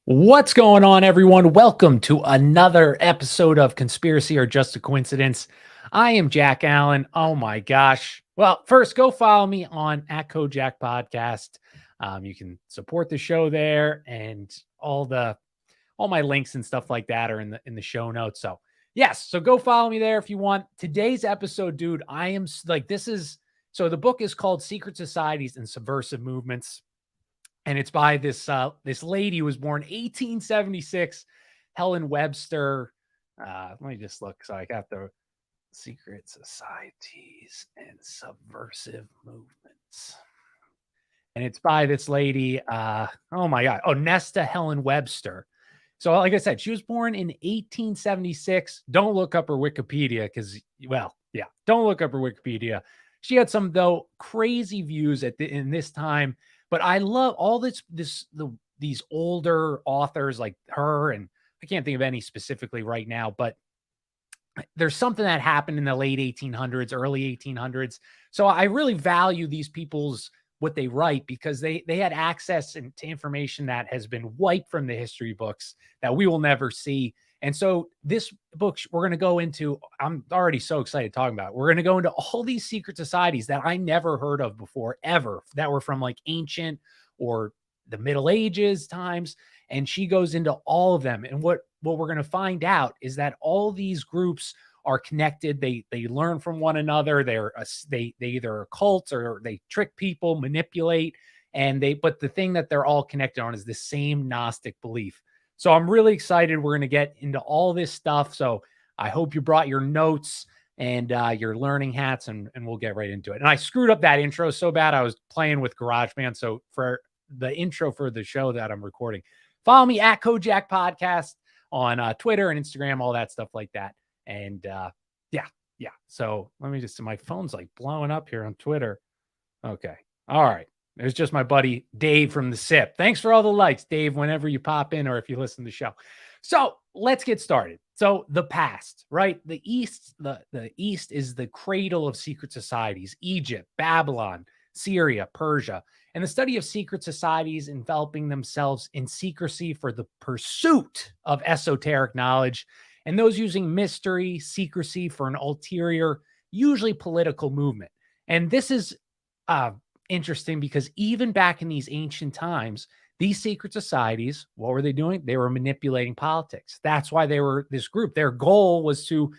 What's going on, everyone? Welcome to another episode of Conspiracy or Just a Coincidence. I am Jack Allen. Oh my gosh. Well, first, go follow me on @Kojak Podcast. You can support the show there, and all my links and stuff like that are in the show notes. So yes, so go follow me there if you want. Today's episode, dude, I am like this is so the book is called Secret Societies and Subversive Movements, and it's by this lady who was born 1876, Helen Webster. Let me just look. So I got the Secret Societies and Subversive Movements, and it's by this lady. Oh my God! Oh, Nesta Helen Webster. So, like I said, she was born in 1876. Don't look up her Wikipedia because, well, yeah, don't look up her Wikipedia. She had some though crazy views in this time, but I love all these older authors like her, and I can't think of any specifically right now, but there's something that happened in the late 1800s, early 1800s. So I really value these people's what they write because they had access to information that has been wiped from the history books that we will never see. And so this book we're going to go into, I'm already so excited talking about it. We're going to go into all these secret societies that I never heard of before, ever, that were from like ancient or the Middle Ages times. And she goes into all of them. And what we're going to find out is that all these groups are connected. They learn from one another. They either are cults or they trick people, manipulate, but the thing that they're all connected on is the same Gnostic belief. So I'm really excited. We're going to get into all this stuff. So I hope you brought your notes and your learning hats, and we'll get right into it. And I screwed up that intro so bad. I was playing with GarageBand. So for the intro for the show that I'm recording, follow me @Kojak Podcast on Twitter and Instagram, all that stuff like that. And yeah. So let me just, my phone's like blowing up here on Twitter. Okay. All right. There's just my buddy Dave from the SIP. Thanks for all the likes, Dave, whenever you pop in or if you listen to the show. So let's get started. So the past, right? The East is the cradle of secret societies: Egypt, Babylon, Syria, Persia, and the study of secret societies enveloping themselves in secrecy for the pursuit of esoteric knowledge, and those using mystery, secrecy for an ulterior, usually political movement. And this is interesting because even back in these ancient times, these secret societies, what were they doing? They were manipulating politics. That's why they were this group. Their goal was to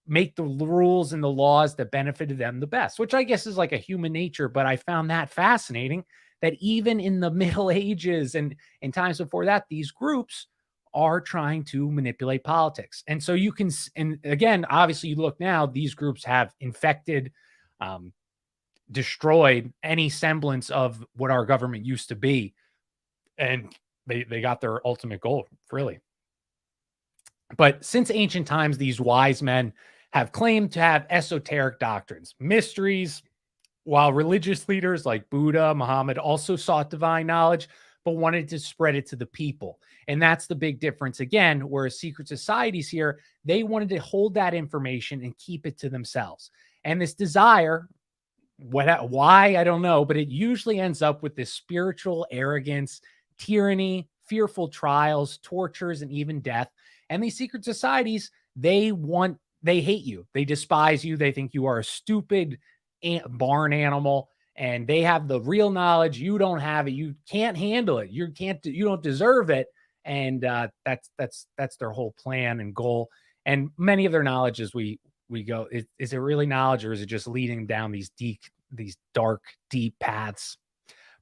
make the rules and the laws that benefited them the best, which I guess is like a human nature. But I found that fascinating that even in the Middle Ages and in times before that, these groups are trying to manipulate politics. And so you can, and again, obviously, you look now, these groups have infected, destroyed any semblance of what our government used to be. And they got their ultimate goal, really. But since ancient times, these wise men have claimed to have esoteric doctrines, mysteries, while religious leaders like Buddha, Muhammad also sought divine knowledge, but wanted to spread it to the people. And that's the big difference again, whereas secret societies here, they wanted to hold that information and keep it to themselves. And this desire, why, I don't know, but it usually ends up with this spiritual arrogance, tyranny, fearful trials, tortures, and even death. And these secret societies, they hate you. They despise you. They think you are a stupid barn animal, and they have the real knowledge. You don't have it. You can't handle it. You don't deserve it. And that's their whole plan and goal. And many of their knowledge is we go, is it really knowledge, or is it just leading down these dark, deep paths?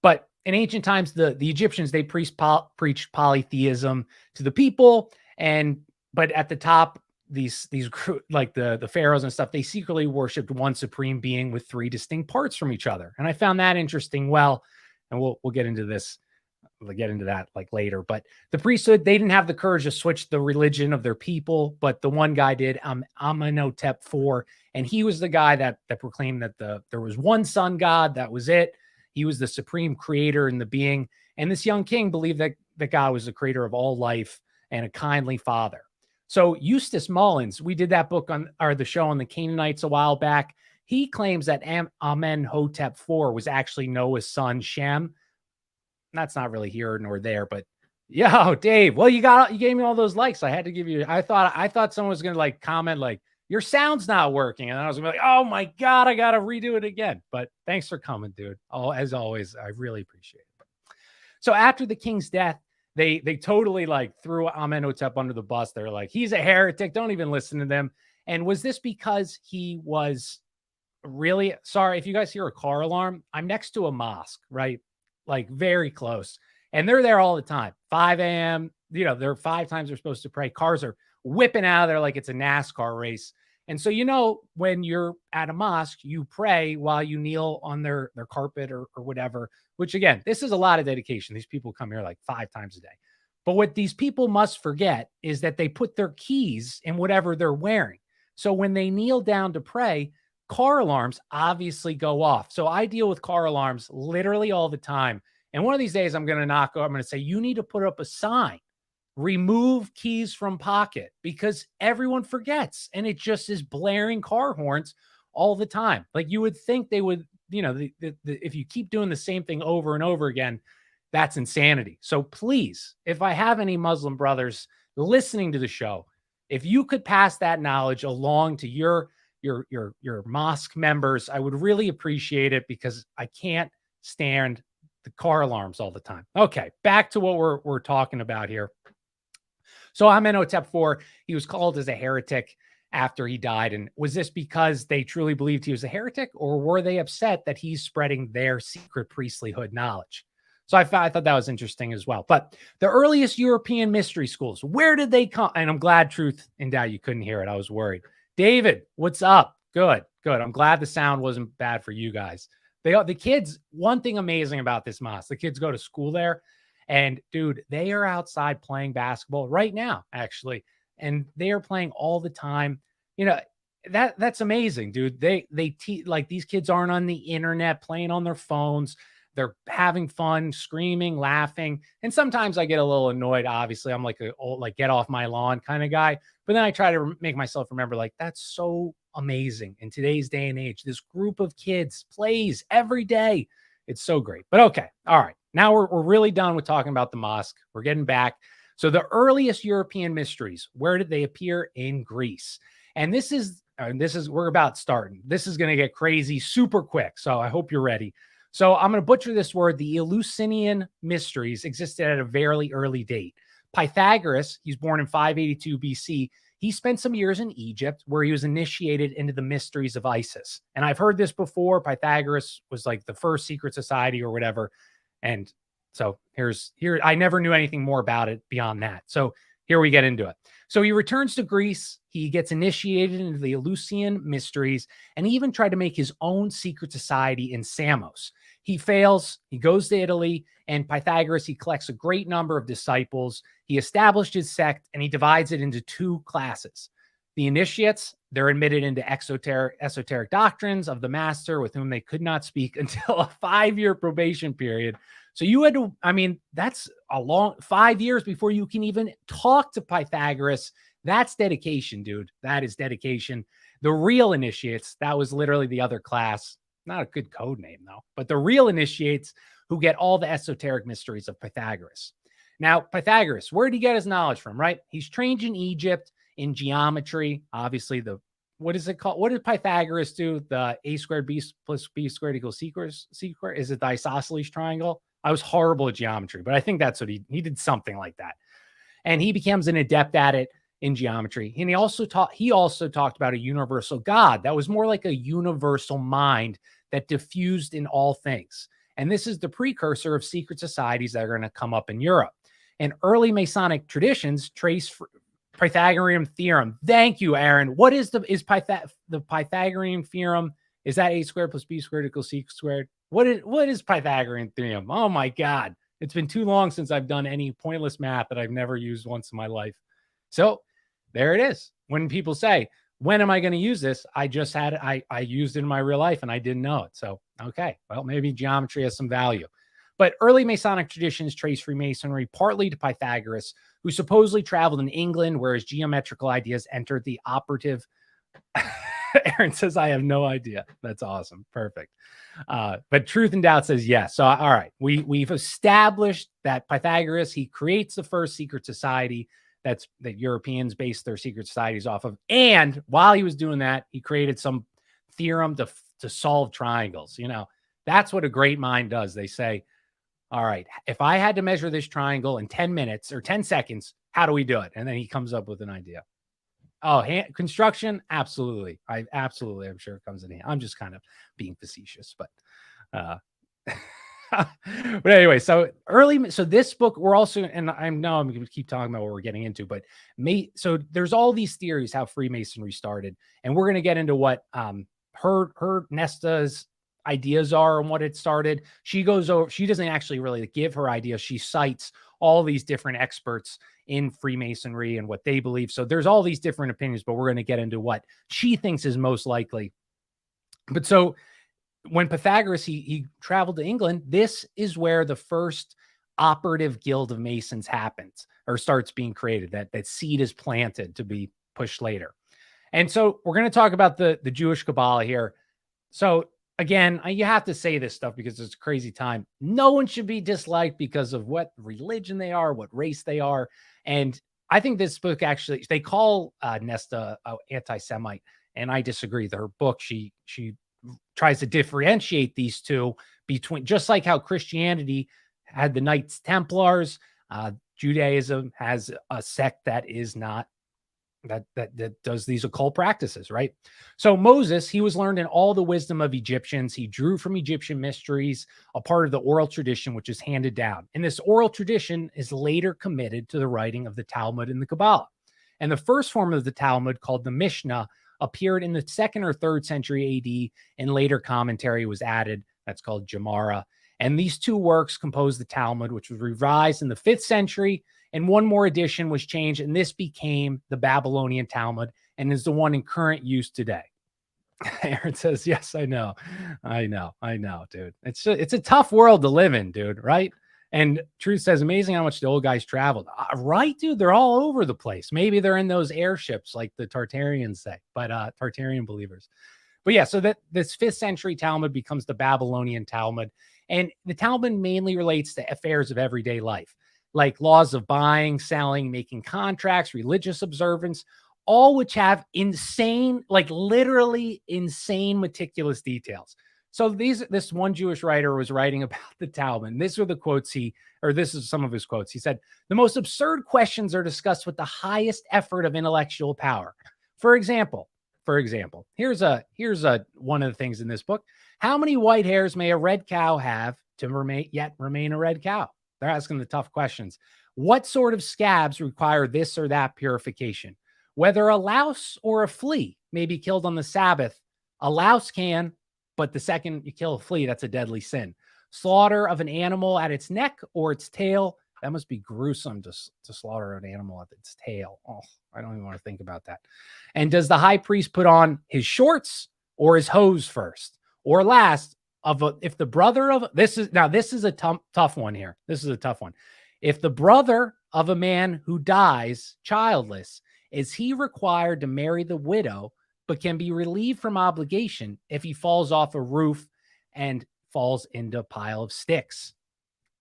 But in ancient times, the Egyptians, they preached polytheism to the people. But at the top, these like the pharaohs and stuff, they secretly worshipped one supreme being with three distinct parts from each other. And I found that interesting. Well, and we'll get into this. We'll get into that like later. But the priesthood, they didn't have the courage to switch the religion of their people, but the one guy did, Amenhotep IV, and he was the guy that proclaimed that there was one sun god. That was it. He was the supreme creator and the being. And this young king believed that God was the creator of all life and a kindly father. So Eustace Mullins, we did that book the show on the Canaanites a while back. He claims that Amenhotep IV was actually Noah's son, Shem. That's not really here nor there, but Yo, Dave. Well, you gave me all those likes. I had to give you. I thought someone was gonna like comment like your sound's not working, and I was gonna be like, oh my god, I gotta redo it again. But thanks for coming, dude. Oh, as always, I really appreciate it. So after the king's death, they totally like threw Amenhotep under the bus. They're like, he's a heretic. Don't even listen to them. And was this because he was really sorry? If you guys hear a car alarm, I'm next to a mosque, right? Like very close. And they're there all the time. 5 a.m. There are 5 times they're supposed to pray. Cars are whipping out of there like it's a NASCAR race. And so, when you're at a mosque, you pray while you kneel on their carpet or whatever, which again, this is a lot of dedication. These people come here like 5 times a day. But what these people must forget is that they put their keys in whatever they're wearing. So when they kneel down to pray, car alarms obviously go off. So I deal with car alarms literally all the time. And one of these days I'm going to say, you need to put up a sign, remove keys from pocket, because everyone forgets. And it just is blaring car horns all the time. Like you would think they would, if you keep doing the same thing over and over again, that's insanity. So please, if I have any Muslim brothers listening to the show, if you could pass that knowledge along to your mosque members, I would really appreciate it, because I can't stand the car alarms all the time. Okay, back to what we're talking about here. So Amenhotep IV, he was called as a heretic after he died. And was this because they truly believed he was a heretic, or were they upset that he's spreading their secret priestlyhood knowledge? So I thought that was interesting as well. But the earliest European mystery schools, where did they come? And I'm glad, truth in doubt, you couldn't hear it. I was worried. David, what's up? Good. I'm glad the sound wasn't bad for you guys. The kids, one thing amazing about this mosque, the kids go to school there, and dude, they are outside playing basketball right now, actually, and they are playing all the time. That's amazing, dude. Like these kids aren't on the internet playing on their phones. They're having fun, screaming, laughing. And sometimes I get a little annoyed. Obviously, I'm like get off my lawn kind of guy. But then I try to make myself remember, like, that's so amazing in today's day and age. This group of kids plays every day. It's so great. But okay. All right. Now we're really done with talking about the mosque. We're getting back. So the earliest European mysteries, where did they appear? In Greece. And we're about starting. This is going to get crazy super quick. So I hope you're ready. So I'm going to butcher this word. The Eleusinian mysteries existed at a very early date. Pythagoras, he's born in 582 BC. He spent some years in Egypt where he was initiated into the mysteries of Isis. And I've heard this before. Pythagoras was like the first secret society or whatever. And so here, I never knew anything more about it beyond that. So here we get into it. So he returns to Greece. He gets initiated into the Eleusinian mysteries, and he even tried to make his own secret society in Samos. He fails. He goes to Italy, and Pythagoras, he collects a great number of disciples. He established his sect, and he divides it into 2 classes. The initiates, they're admitted into esoteric doctrines of the master with whom they could not speak until a 5-year probation period. So you had to, that's a long 5 years before you can even talk to Pythagoras. That's dedication, dude. That is dedication. The real initiates, that was literally the other class. Not a good code name, though. But the real initiates who get all the esoteric mysteries of Pythagoras. Now, Pythagoras, where did he get his knowledge from, right? He's trained in Egypt in geometry. Obviously, what is it called? What did Pythagoras do? The a squared b plus b squared equals c squared? Is it the isosceles triangle? I was horrible at geometry, but I think that's what he did, something like that. And he becomes an adept at it in geometry. And he also talked about a universal God that was more like a universal mind that diffused in all things. And this is the precursor of secret societies that are going to come up in Europe. And early Masonic traditions trace Pythagorean theorem. Thank you, Aaron. What is the Pythagorean theorem? Is that a squared plus b squared equals c squared? What is Pythagorean theorem? Oh my God. It's been too long since I've done any pointless math that I've never used once in my life. So there it is. When people say, when am I going to use this? I used it in my real life and I didn't know it. So, okay, well, maybe geometry has some value. But early Masonic traditions trace Freemasonry partly to Pythagoras, who supposedly traveled in England, where his geometrical ideas entered the operative Aaron says, I have no idea. That's awesome. Perfect. But Truth and Doubt says yes. So, all right, we've established that Pythagoras, he creates the first secret society that Europeans based their secret societies off of. And while he was doing that, he created some theorem to solve triangles. You know, that's what a great mind does. They say, all right, if I had to measure this triangle in 10 minutes or 10 seconds, how do we do it? And then he comes up with an idea. Oh, construction? Absolutely. I'm sure it comes in hand. I'm just kind of being facetious, but but anyway, so this book, we're also, and I know I'm going to keep talking about what we're getting into, but so there's all these theories how Freemasonry started, and we're going to get into what her Nesta's ideas are and what it started. She goes over, she doesn't actually really give her ideas. She cites all these different experts in Freemasonry and what they believe. So there's all these different opinions, but we're going to get into what she thinks is most likely. But so when Pythagoras, he traveled to England, this is where the first operative guild of Masons happens or starts being created. That seed is planted to be pushed later. And so we're going to talk about the Jewish Kabbalah here. So again, you have to say this stuff because it's a crazy time. No one should be disliked because of what religion they are, what race they are. And I think this book actually, they call Nesta anti-Semite, and I disagree. Her book, she tries to differentiate these two between, just like how Christianity had the Knights Templars, Judaism has a sect that is not, that does these occult practices, right? So Moses, he was learned in all the wisdom of Egyptians. He drew from Egyptian mysteries, a part of the oral tradition, which is handed down. And this oral tradition is later committed to the writing of the Talmud and the Kabbalah. And the first form of the Talmud, called the Mishnah, appeared in the 2nd or 3rd century AD, and later commentary was added. That's called Gemara. And these two works compose the Talmud, which was revised in the 5th century, and one more edition was changed, and this became the Babylonian Talmud and is the one in current use today. Aaron says, yes, I know, dude. It's a tough world to live in, dude, right? And Truth says, amazing how much the old guys traveled. Right, dude? They're all over the place. Maybe they're in those airships like the Tartarians say, but Tartarian believers. But yeah, so that this 5th century Talmud becomes the Babylonian Talmud. And the Talmud mainly relates to affairs of everyday life, like laws of buying, selling, making contracts, religious observance, all which have insane, like literally insane, meticulous details. So this one Jewish writer was writing about the Talmud. And these were the quotes this is some of his quotes. He said, the most absurd questions are discussed with the highest effort of intellectual power. For example, here's one of the things in this book. How many white hairs may a red cow have to remain a red cow? They're asking the tough questions. What sort of scabs require this or that purification? Whether a louse or a flea may be killed on the Sabbath. A louse can, but the second you kill a flea, that's a deadly sin. Slaughter of an animal at its neck or its tail. That must be gruesome to slaughter an animal at its tail. Oh, I don't even want to think about that. And does the high priest put on his shorts or his hose first? Or last, if the brother of this is a tough one here. This is a tough one. If the brother of a man who dies childless, is he required to marry the widow, but can be relieved from obligation if he falls off a roof and falls into a pile of sticks?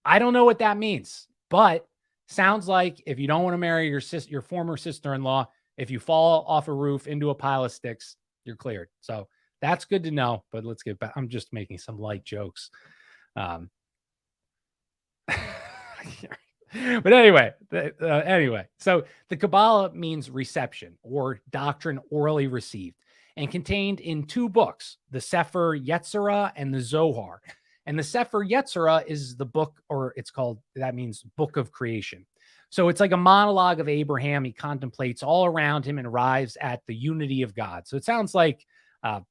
I don't know what that means, but sounds like if you don't want to marry your former sister-in-law, if you fall off a roof into a pile of sticks, you're cleared. So that's good to know, but let's get back. I'm just making some light jokes. But anyway, so the Kabbalah means reception or doctrine orally received, and contained in 2 books, the Sefer Yetzirah and the Zohar. And the Sefer Yetzirah is the book, or that means book of creation. So it's like a monologue of Abraham. He contemplates all around him and arrives at the unity of God. So it sounds like a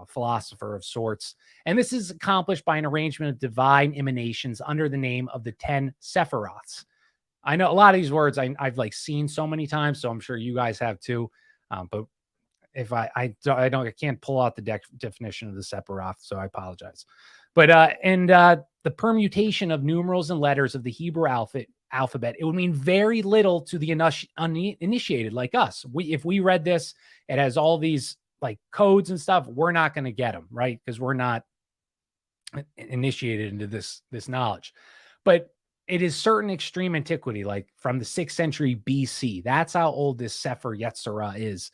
philosopher of sorts. And this is accomplished by an arrangement of divine emanations under the name of the 10 Sephiroths. I know a lot of these words I've seen so many times, so I'm sure you guys have too. But if I can't pull out the definition of the Sephiroth, so I apologize. But the permutation of numerals and letters of the Hebrew alphabet, it would mean very little to the uninitiated like us. If we read this, it has all these like codes and stuff, we're not going to get them, right? Because we're not initiated into this knowledge. But it is certain extreme antiquity, like from the 6th century BC. That's how old this Sefer Yetzirah is.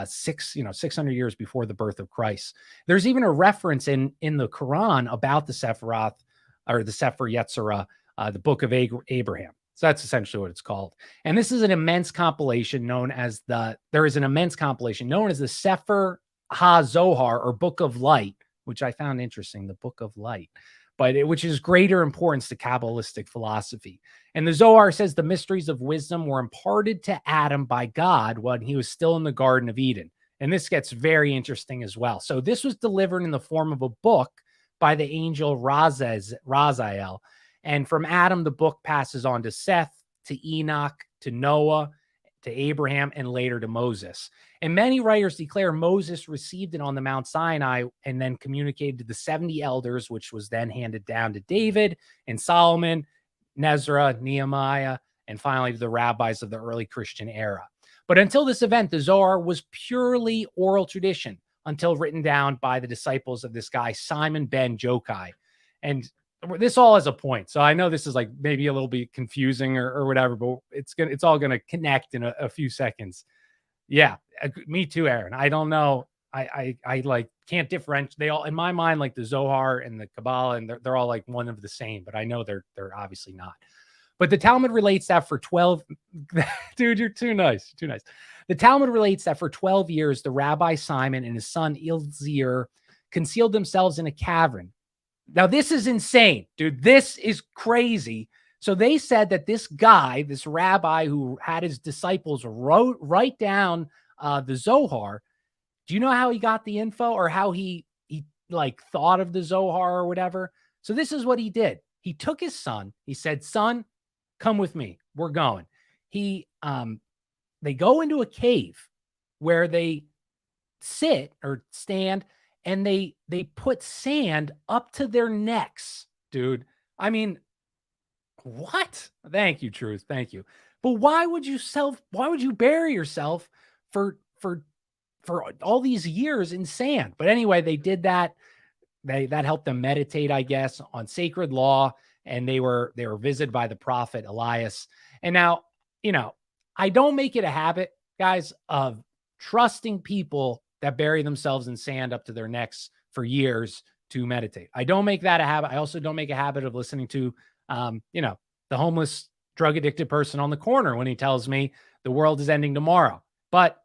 600 years before the birth of Christ. There's even a reference in the Quran about the Sephiroth, or the Sefer Yetzirah, the book of Abraham. So that's essentially what it's called. And this is an immense compilation known as the Sefer HaZohar, or Book of Light, which I found interesting, the Book of Light, which is greater importance to Kabbalistic philosophy. And the Zohar says the mysteries of wisdom were imparted to Adam by God when he was still in the Garden of Eden. And this gets very interesting as well. So this was delivered in the form of a book by the angel Raziel. And from Adam, the book passes on to Seth, to Enoch, to Noah, to Abraham, and later to Moses. And many writers declare Moses received it on the Mount Sinai and then communicated to the 70 elders, which was then handed down to David and Solomon, Ezra, Nehemiah, and finally to the rabbis of the early Christian era. But until this event, the Zohar was purely oral tradition until written down by the disciples of this guy, Simon ben Jokai. And this all has a point. So I know this is like maybe a little bit confusing or whatever, but it's all going to connect in a few seconds. Yeah, me too, Aaron. I don't know. I like can't differentiate. They all, in my mind, like the Zohar and the Kabbalah, and they're all like one of the same, but I know they're obviously not. But the Talmud relates that for 12, dude, you're too nice. Too nice. The Talmud relates that for 12 years, the Rabbi Simon and his son Elzir concealed themselves in a cavern. Now, this is insane, dude. This is crazy. So they said that this guy, this rabbi who had his disciples write down the Zohar. Do you know how he got the info, or how he like thought of the Zohar or whatever? So this is what he did. He took his son. He said, "Son, come with me. We're going." They go into a cave where they sit or stand, and they put sand up to their necks, dude. I mean, what? Thank you, Truth. Thank you. But why would you bury yourself for all these years in sand? But anyway, they did that. That helped them meditate, I guess, on sacred law. And they were visited by the prophet Elias. And now, I don't make it a habit, guys, of trusting people that bury themselves in sand up to their necks for years to meditate. I don't make that a habit. I also don't make a habit of listening to, the homeless, drug addicted person on the corner when he tells me the world is ending tomorrow. But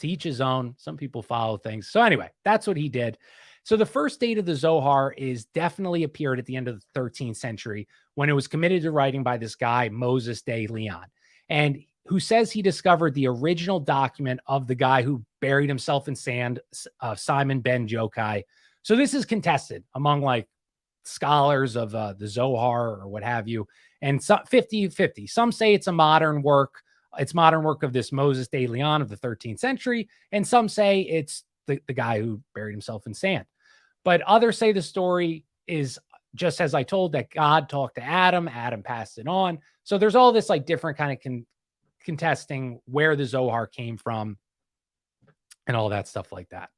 to each his own. Some people follow things. So anyway, that's what he did. So the first date of the Zohar is definitely appeared at the end of the 13th century, when it was committed to writing by this guy, Moses de Leon, and who says he discovered the original document of the guy who buried himself in sand, Simon ben Jokai. So this is contested among like scholars of the Zohar or what have you. And 50-50. Some say it's a modern work. It's modern work of this Moses de Leon of the 13th century. And some say it's the guy who buried himself in sand. But others say the story is just as I told, that God talked to Adam, Adam passed it on. So there's all this like different kind of contesting where the Zohar came from and all that stuff like that.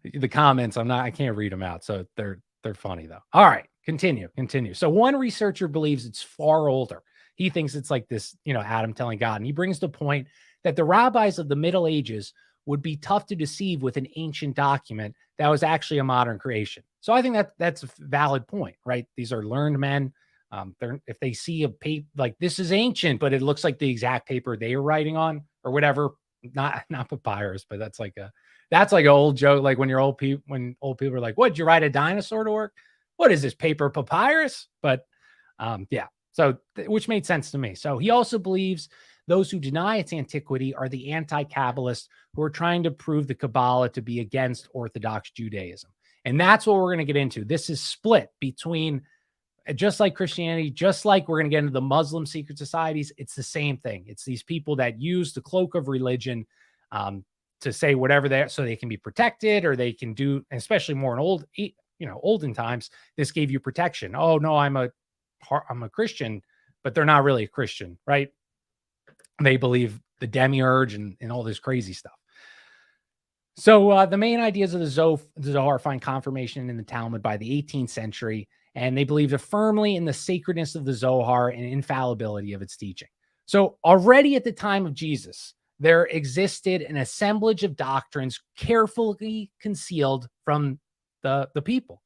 The comments, I can't read them out. So they're funny though. All right, continue. So one researcher believes it's far older. He thinks it's like this, Adam telling God. And he brings the point that the rabbis of the Middle Ages would be tough to deceive with an ancient document that was actually a modern creation. So I think that's a valid point, right? These are learned men. If they see a paper like this is ancient, but it looks like the exact paper they were writing on or whatever, not papyrus, but that's like an old joke. Like when old people are like, "What, did you write a dinosaur to work? What is this, paper papyrus?" But yeah. So which made sense to me. So he also believes those who deny its antiquity are the anti-Kabbalists who are trying to prove the Kabbalah to be against Orthodox Judaism. And that's what we're going to get into. This is split between, just like Christianity, just like we're going to get into the Muslim secret societies, it's the same thing. It's these people that use the cloak of religion to say whatever so they can be protected, or they can do, especially more in olden times, this gave you protection. Oh no, I'm a Christian, but they're not really a Christian, right? They believe the demiurge and all this crazy stuff. So the main ideas of the Zohar find confirmation in the Talmud by the 18th century, and they believed firmly in the sacredness of the Zohar and infallibility of its teaching. So already at the time of Jesus, there existed an assemblage of doctrines carefully concealed from the people.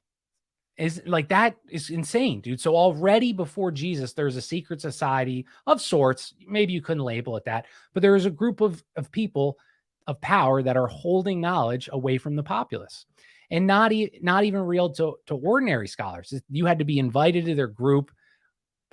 Is like that is insane, dude. So already before Jesus, there's a secret society of sorts. Maybe you couldn't label it that, but there is a group of people of power that are holding knowledge away from the populace, and not even real to ordinary scholars. You had to be invited to their group.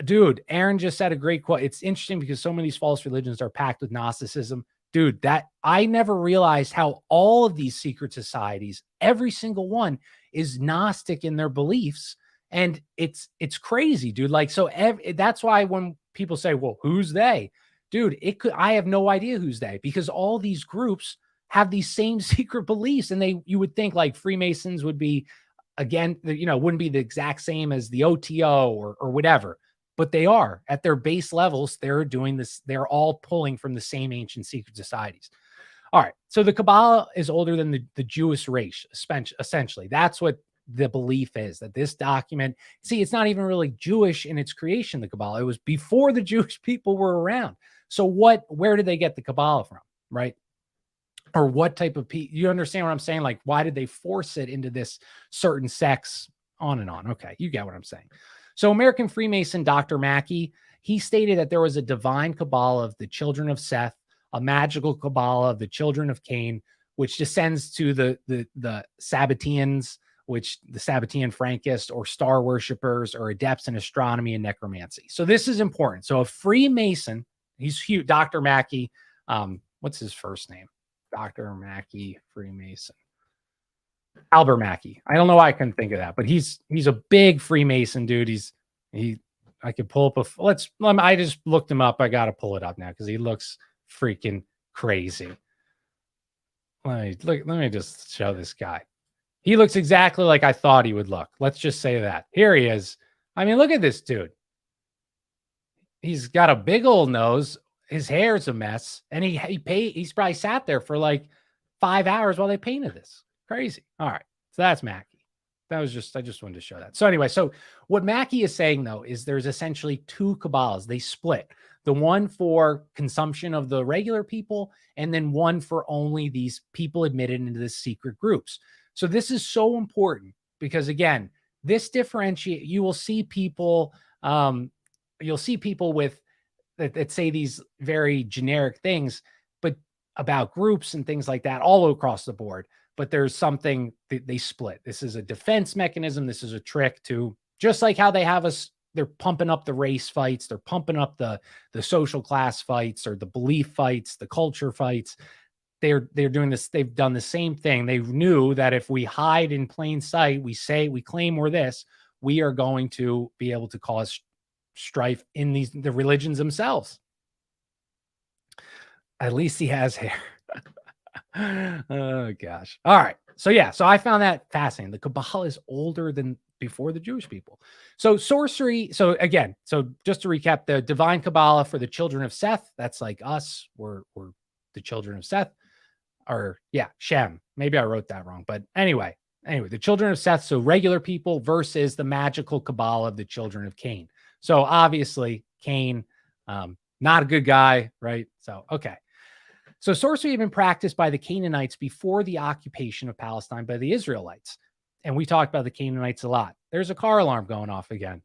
Dude, Aaron just said a great quote. It's interesting because so many of these false religions are packed with Gnosticism. Dude, that I never realized how all of these secret societies, every single one, is Gnostic in their beliefs. And it's crazy, dude. Like, so that's why when people say, well, who's they? Dude, I have no idea who's they, because all these groups have these same secret beliefs. And you would think like Freemasons would be, again, wouldn't be the exact same as the OTO or whatever, but they are at their base levels. They're doing this. They're all pulling from the same ancient secret societies. All right. So the Kabbalah is older than the Jewish race, essentially. That's what the belief is, that this document, see, it's not even really Jewish in its creation, the Kabbalah. It was before the Jewish people were around. So where did they get the Kabbalah from? Right. Or what type of people, you understand what I'm saying? Like, why did they force it into this certain sects, on and on? Okay. You get what I'm saying. So American Freemason Dr. Mackey, he stated that there was a divine Kabbalah of the children of Seth, a magical Kabbalah of the children of Cain, which descends to the Sabbateans, which the Sabbatean Frankists, or star worshippers, or adepts in astronomy and necromancy. So this is important. So a Freemason, he's huge, Dr. Mackey. What's his first name? Dr. Mackey, Freemason. Albert Mackey. I don't know why I couldn't think of that, but he's a big Freemason dude. I could pull up I just looked him up. I got to pull it up now because he looks freaking crazy. Let me just show this guy. He looks exactly like I thought he would look. Let's just say that. Here he is. I mean, look at this dude. He's got a big old nose. His hair's a mess. And he's probably sat there for like 5 hours while they painted this. Crazy. All right. So that's Mackey. I just wanted to show that. So anyway, so what Mackey is saying, though, is there's essentially two Kabbals. They split. The one for consumption of the regular people, and then one for only these people admitted into the secret groups. So this is so important because, again, this differentiate. You will see people, with that say these very generic things, but about groups and things like that all across the board. But there's something that they split. This is a defense mechanism. This is a trick to, just like how they have us, they're pumping up the race fights. They're pumping up the social class fights, or the belief fights, the culture fights. They're doing this. They've done the same thing. They knew that if we hide in plain sight, we claim we're this, we are going to be able to cause strife in the religions themselves. At least he has hair. Oh gosh. All right. So yeah, so I found that fascinating. The Kabbalah is older than before the Jewish people. So sorcery. So again, so just to recap, the divine Kabbalah for the children of Seth, that's like us. We're the children of Seth. Or yeah, Shem. Maybe I wrote that wrong. But anyway, the children of Seth, so regular people, versus the magical Kabbalah of the children of Cain. So obviously Cain, not a good guy, right? So, okay. So sorcery had been practiced by the Canaanites before the occupation of Palestine by the Israelites. And we talked about the Canaanites a lot. There's a car alarm going off again.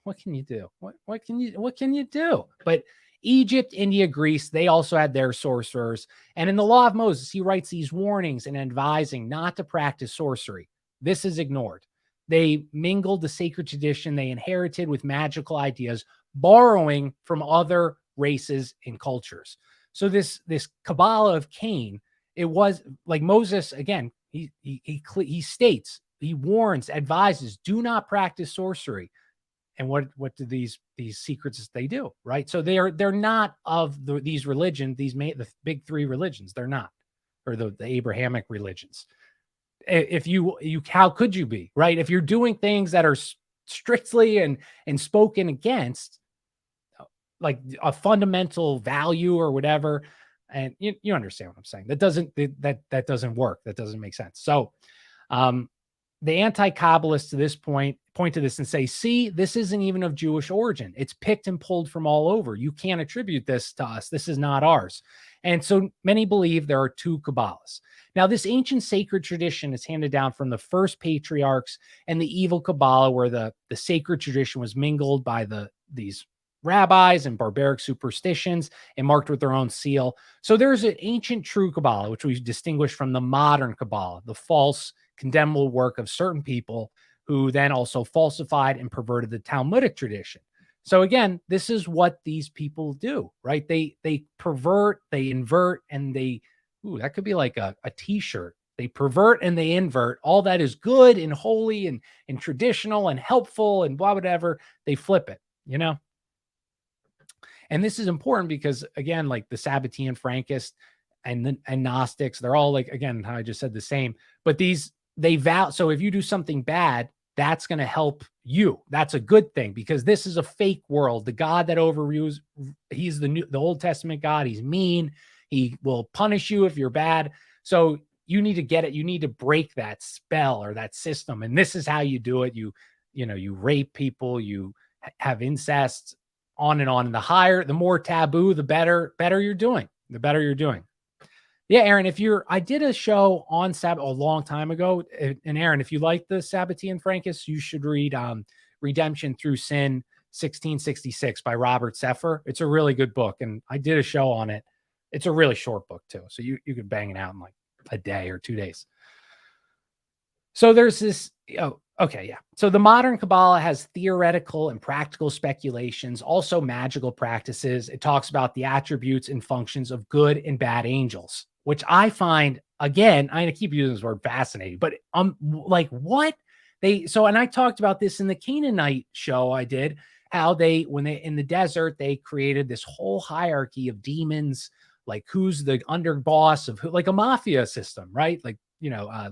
What can you do? What can you do? But Egypt, India, Greece, they also had their sorcerers. And in the Law of Moses, he writes these warnings and advising not to practice sorcery. This is ignored. They mingled the sacred tradition they inherited with magical ideas, borrowing from other races and cultures. So this Kabbalah of Cain, it was like Moses, again, he states, he warns, advises, do not practice sorcery. And what do these secrets they do, right? So they're not of these religions, the big three religions. They're not, or the Abrahamic religions. If you how could you be, right? If you're doing things that are strictly and spoken against, like a fundamental value or whatever, And you understand what I'm saying. That doesn't work. That doesn't make sense. So um, the anti-Kabbalists to this point to this and say, see, this isn't even of Jewish origin. It's picked and pulled from all over. You can't attribute this to us. This is not ours. And so many believe there are two Kabbalahs. Now, this ancient sacred tradition is handed down from the first patriarchs and the evil Kabbalah, where the sacred tradition was mingled by these rabbis and barbaric superstitions and marked with their own seal. So there's an ancient true Kabbalah, which we distinguish from the modern Kabbalah, the false, condemnable work of certain people who then also falsified and perverted the Talmudic tradition. So again, this is what these people do, right? They pervert, they invert, and that could be like a t-shirt. They pervert and they invert. All that is good and holy and traditional and helpful and blah, whatever. They flip it, And this is important because, again, like the Sabbatean Frankists and Gnostics, they're all like, again, how I just said the same, but they vow. So if you do something bad, that's going to help you. That's a good thing because this is a fake world. The God that overrules, he's the Old Testament God. He's mean. He will punish you if you're bad. So you need to get it. You need to break that spell or that system. And this is how you do it. You rape people, you have incest, on and on. And the more taboo, the better you're doing. The better you're doing. Yeah, Aaron, I did a show on Sabbath a long time ago. And Aaron, if you like the Sabbatean Frankists, you should read Redemption Through Sin 1666 by Robert Seffer. It's a really good book. And I did a show on it. It's a really short book too. So you could bang it out in like a day or 2 days. So there's this, okay, yeah. So the modern Kabbalah has theoretical and practical speculations, also magical practices. It talks about the attributes and functions of good and bad angels, which I find, again, I'm going to keep using this word fascinating, but like what and I talked about this in the Canaanite show I did, how when they in the desert, they created this whole hierarchy of demons, like who's the underboss of who, like a mafia system, right? Like,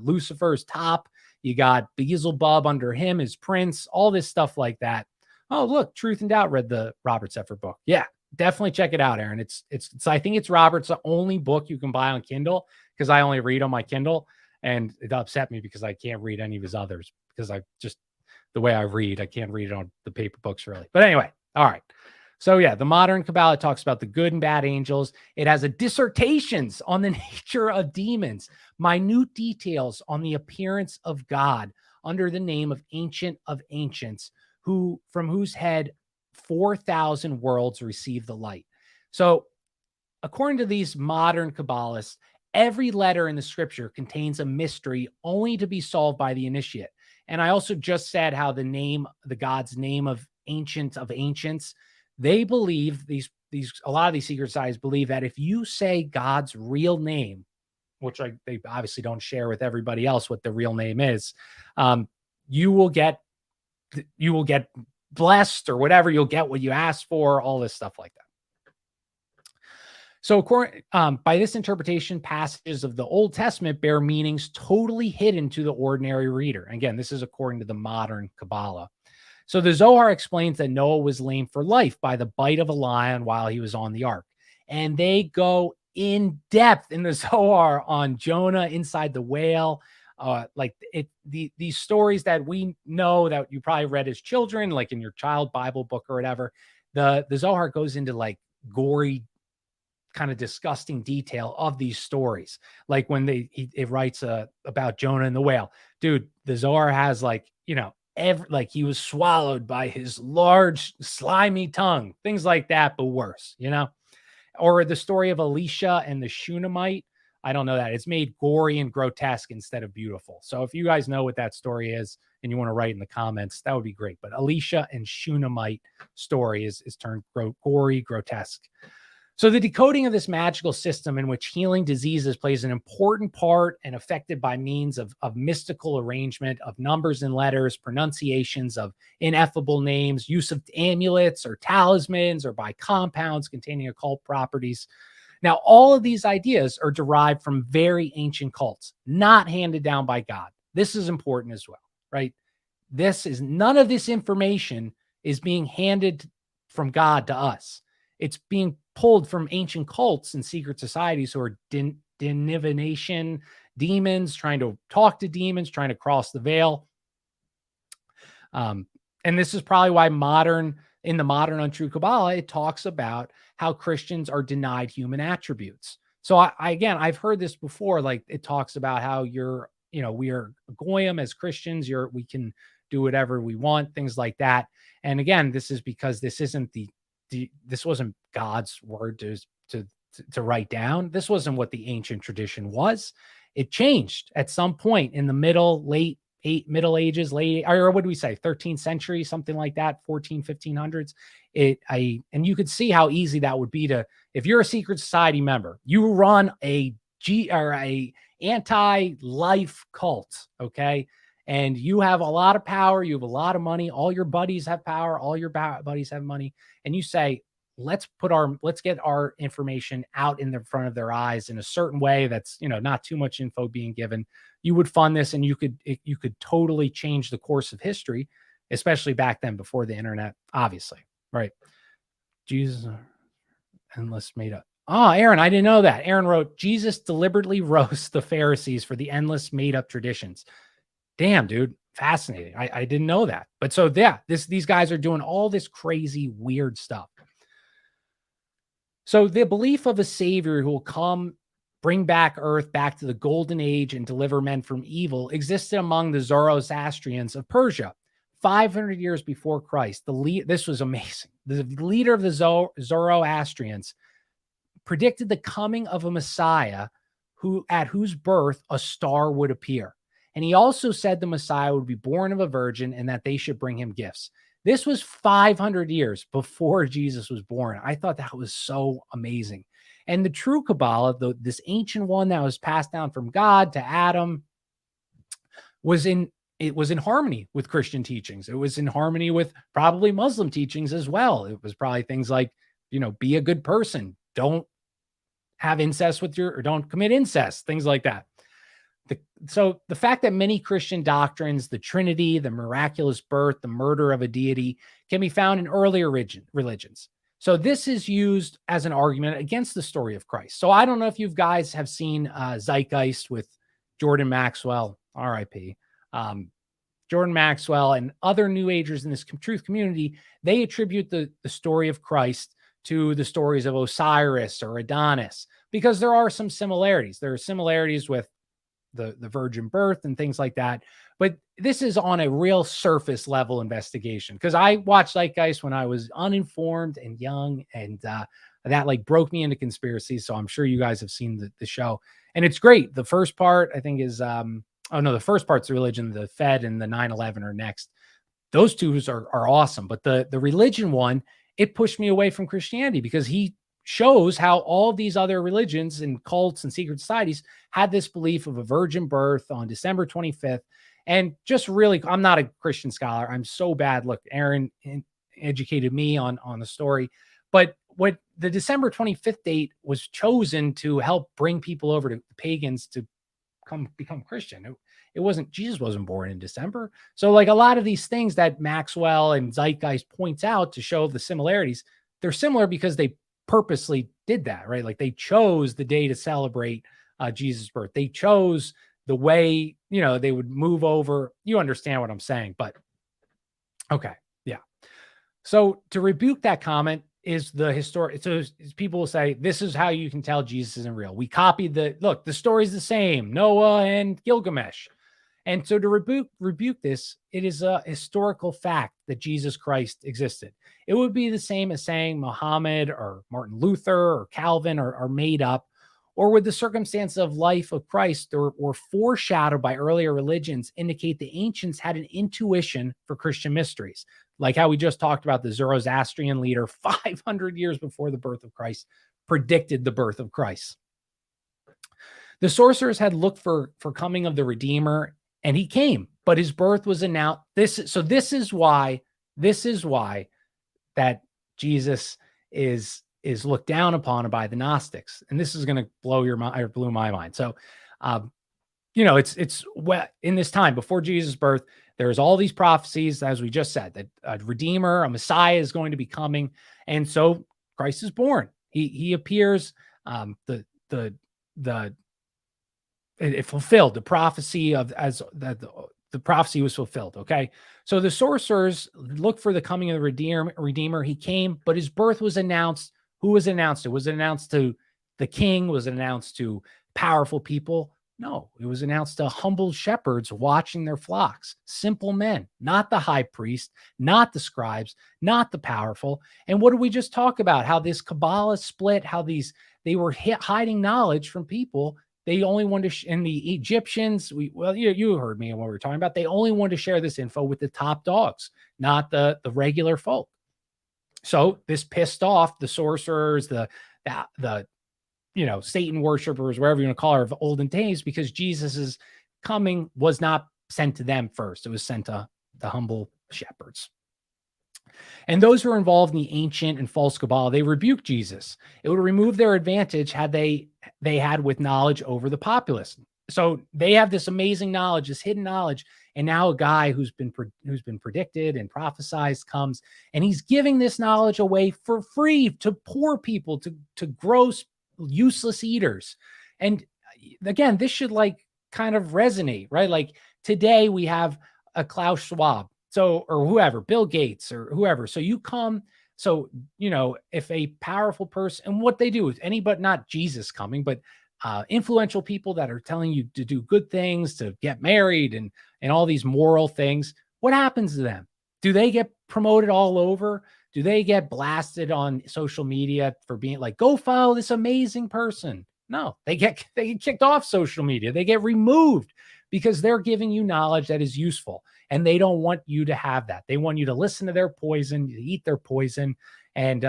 Lucifer's top, you got Beelzebub under him as prince, all this stuff like that. Oh, look, Truth and Doubt read the Robert Seffer book. Yeah, definitely check it out, Aaron. It's I think it's Robert's only book you can buy on Kindle because I only read on my Kindle, and it upset me because I can't read any of his others because the way I read, I can't read it on the paper books really. But anyway, all right. So yeah, the modern Kabbalah talks about the good and bad angels. It has dissertations on the nature of demons, minute details on the appearance of God under the name of Ancient of Ancients, from whose head 4,000 worlds receive the light. So according to these modern Kabbalists, every letter in the scripture contains a mystery only to be solved by the initiate. And I also just said how the God's name of Ancient of Ancients, they believe a lot of these secret societies believe that if you say God's real name, which they obviously don't share with everybody else what the real name is, you will get blessed or whatever. You'll get what you asked for, all this stuff like that. So by this interpretation, passages of the Old Testament bear meanings totally hidden to the ordinary reader. And again, this is according to the modern Kabbalah. So the Zohar explains that Noah was lame for life by the bite of a lion while he was on the ark. And they go in depth in the Zohar on Jonah inside the whale. These stories that we know that you probably read as children, like in your child Bible book or whatever, the Zohar goes into like gory, kind of disgusting detail of these stories. Like when it writes about Jonah and the whale, dude, the Zohar has like he was swallowed by his large slimy tongue, things like that, but worse, or the story of Elisha and the Shunammite. I don't know that. It's made gory and grotesque instead of beautiful. So if you guys know what that story is and you want to write in the comments, that would be great. But Elisha and Shunammite story is turned gory, grotesque. So the decoding of this magical system in which healing diseases plays an important part and affected by means of mystical arrangement of numbers and letters, pronunciations of ineffable names, use of amulets or talismans, or by compounds containing occult properties. Now, all of these ideas are derived from very ancient cults, not handed down by God. This is important as well, right? None of this information is being handed from God to us. It's being pulled from ancient cults and secret societies who are divination demons, trying to talk to demons, trying to cross the veil. And this is probably why in the modern untrue Kabbalah, it talks about how Christians are denied human attributes. So again, I've heard this before. Like it talks about how we are goyim as Christians. We can do whatever we want, things like that. And again, this is because this isn't this wasn't God's word to write down. This wasn't what the ancient tradition was. It changed at some point in the Middle Ages, or what do we say, 13th century, something like that, 1500s. And you could see how easy that would be if you're a secret society member, you run a anti-life cult, okay? And you have a lot of power, you have a lot of money, all your buddies have power, all your buddies have money, and you say, let's get our information out in the front of their eyes in a certain way that's, not too much info being given. You would fund this, and you could totally change the course of history, especially back then before the internet, obviously, right? Jesus endless made up. Oh, Aaron, I didn't know that. Aaron wrote, Jesus deliberately roasts the Pharisees for the endless made up traditions. Damn, dude. Fascinating. I didn't know that. But so yeah, these guys are doing all this crazy, weird stuff. So the belief of a savior who will come, bring back earth back to the golden age and deliver men from evil existed among the Zoroastrians of Persia 500 years before Christ. This was amazing. The leader of the Zoroastrians predicted the coming of a Messiah at whose birth a star would appear. And he also said the Messiah would be born of a virgin and that they should bring him gifts. This was 500 years before Jesus was born. I thought that was so amazing. And the true Kabbalah, this ancient one that was passed down from God to Adam, was in harmony with Christian teachings. It was in harmony with probably Muslim teachings as well. It was probably things like, be a good person, don't have incest or don't commit incest, things like that. So the fact that many Christian doctrines, the Trinity, the miraculous birth, the murder of a deity, can be found in earlier religions. So this is used as an argument against the story of Christ. So I don't know if you guys have seen Zeitgeist with Jordan Maxwell, RIP. Jordan Maxwell and other New Agers in this truth community, they attribute the story of Christ to the stories of Osiris or Adonis, because there are some similarities. There are similarities with the virgin birth and things like that. But this is on a real surface level investigation, because I watched Zeitgeist when I was uninformed and young, and that like broke me into conspiracies. So I'm sure you guys have seen the show, and it's great. The first part I think is the first part's the religion, the Fed and the 9/11 are next. Those two are awesome. But the religion one, it pushed me away from Christianity, because he shows how all these other religions and cults and secret societies had this belief of a virgin birth on December 25th. And just really, I'm not a Christian scholar. I'm so bad. Look, Aaron educated me on the story. But what the December 25th date was chosen to help bring people over to the pagans to become Christian. It wasn't, Jesus wasn't born in December. So like a lot of these things that Maxwell and Zeitgeist points out to show the similarities, they're similar because they purposely did that, right? Like they chose the day to celebrate Jesus' birth. They chose the way, they would move over. You understand what I'm saying, but okay. Yeah. So to rebuke that comment is the historic. So people will say, this is how you can tell Jesus isn't real. We copied the story's the same, Noah and Gilgamesh. And so to rebuke this, it is a historical fact that Jesus Christ existed. It would be the same as saying Muhammad or Martin Luther or Calvin are made up, or would the circumstance of life of Christ or foreshadowed by earlier religions indicate the ancients had an intuition for Christian mysteries, like how we just talked about the Zoroastrian leader 500 years before the birth of Christ predicted the birth of Christ. The sorcerers had looked for coming of the Redeemer, and he came, but his birth was announced. This is why that Jesus is looked down upon by the Gnostics. And this is going to blow your mind, or blew my mind. So, it's in this time before Jesus' birth, there's all these prophecies, as we just said, that a Redeemer, a Messiah is going to be coming. And so Christ is born. He appears. The it fulfilled the prophecy of as that the prophecy was fulfilled. Okay. So the sorcerers look for the coming of the Redeemer. He came, but his birth was announced. Who was announced to? Was it announced to the king? Was it announced to powerful people? No, it was announced to humble shepherds watching their flocks, simple men, not the high priest, not the scribes, not the powerful. And what did we just talk about? How this Kabbalah split, how they were hiding knowledge from people. They only wanted to, and the Egyptians, you heard me when we were talking about, they only wanted to share this info with the top dogs, not the regular folk. So this pissed off the sorcerers, the Satan worshipers, wherever you want to call her, of olden days, because Jesus's coming was not sent to them first. It was sent to the humble shepherds. And those who are involved in the ancient and false Kabbalah, they rebuked Jesus. It would remove their advantage had they had with knowledge over the populace. So they have this amazing knowledge, this hidden knowledge, and now a guy who's been predicted and prophesized comes, and he's giving this knowledge away for free to poor people, to gross, useless eaters. And again, this should kind of resonate, right? Like today we have a Klaus Schwab, or whoever, Bill Gates or whoever. So you come, if a powerful person, and what they do with anybody, not Jesus coming, but influential people that are telling you to do good things, to get married and all these moral things, what happens to them? Do they get promoted all over? Do they get blasted on social media for being like, go follow this amazing person? No, they get kicked off social media. They get removed because they're giving you knowledge that is useful, and they don't want you to have that. They want you to listen to their poison, to eat their poison, and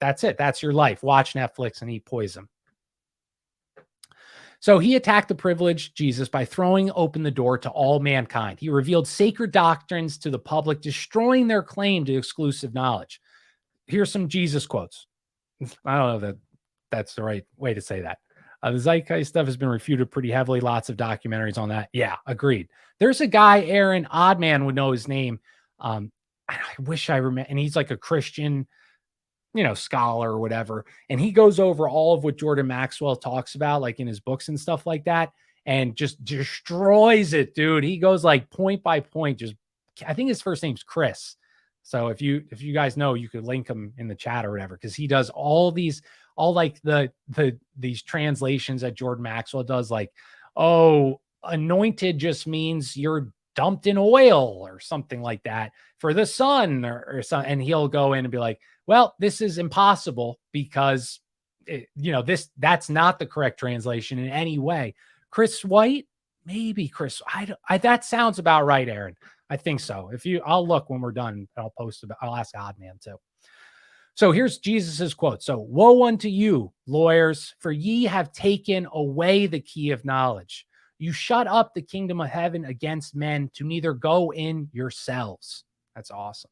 that's it. That's your life. Watch Netflix and eat poison. So he attacked the privileged Jesus by throwing open the door to all mankind. He revealed sacred doctrines to the public, destroying their claim to exclusive knowledge. Here's some Jesus quotes. I don't know that that's the right way to say that. The Zeitgeist stuff has been refuted pretty heavily. Lots of documentaries on that. Yeah, agreed. There's a guy, Aaron Oddman would know his name. I wish I remember. And he's like a Christian, scholar or whatever. And he goes over all of what Jordan Maxwell talks about, like in his books and stuff like that, and just destroys it, dude. He goes like point by point. I think his first name's Chris. So if you guys know, you could link him in the chat or whatever, because he does these translations that Jordan Maxwell does, like, oh, anointed just means you're dumped in oil or something like that for the sun or something. And he'll go in and be like, well, this is impossible because that's not the correct translation in any way. Chris White, maybe Chris. That sounds about right, Aaron. I think so. I'll look when we're done. I'll ask Oddman too. So here's Jesus's quote. So, woe unto you, lawyers, for ye have taken away the key of knowledge. You shut up the kingdom of heaven against men to neither go in yourselves. That's awesome.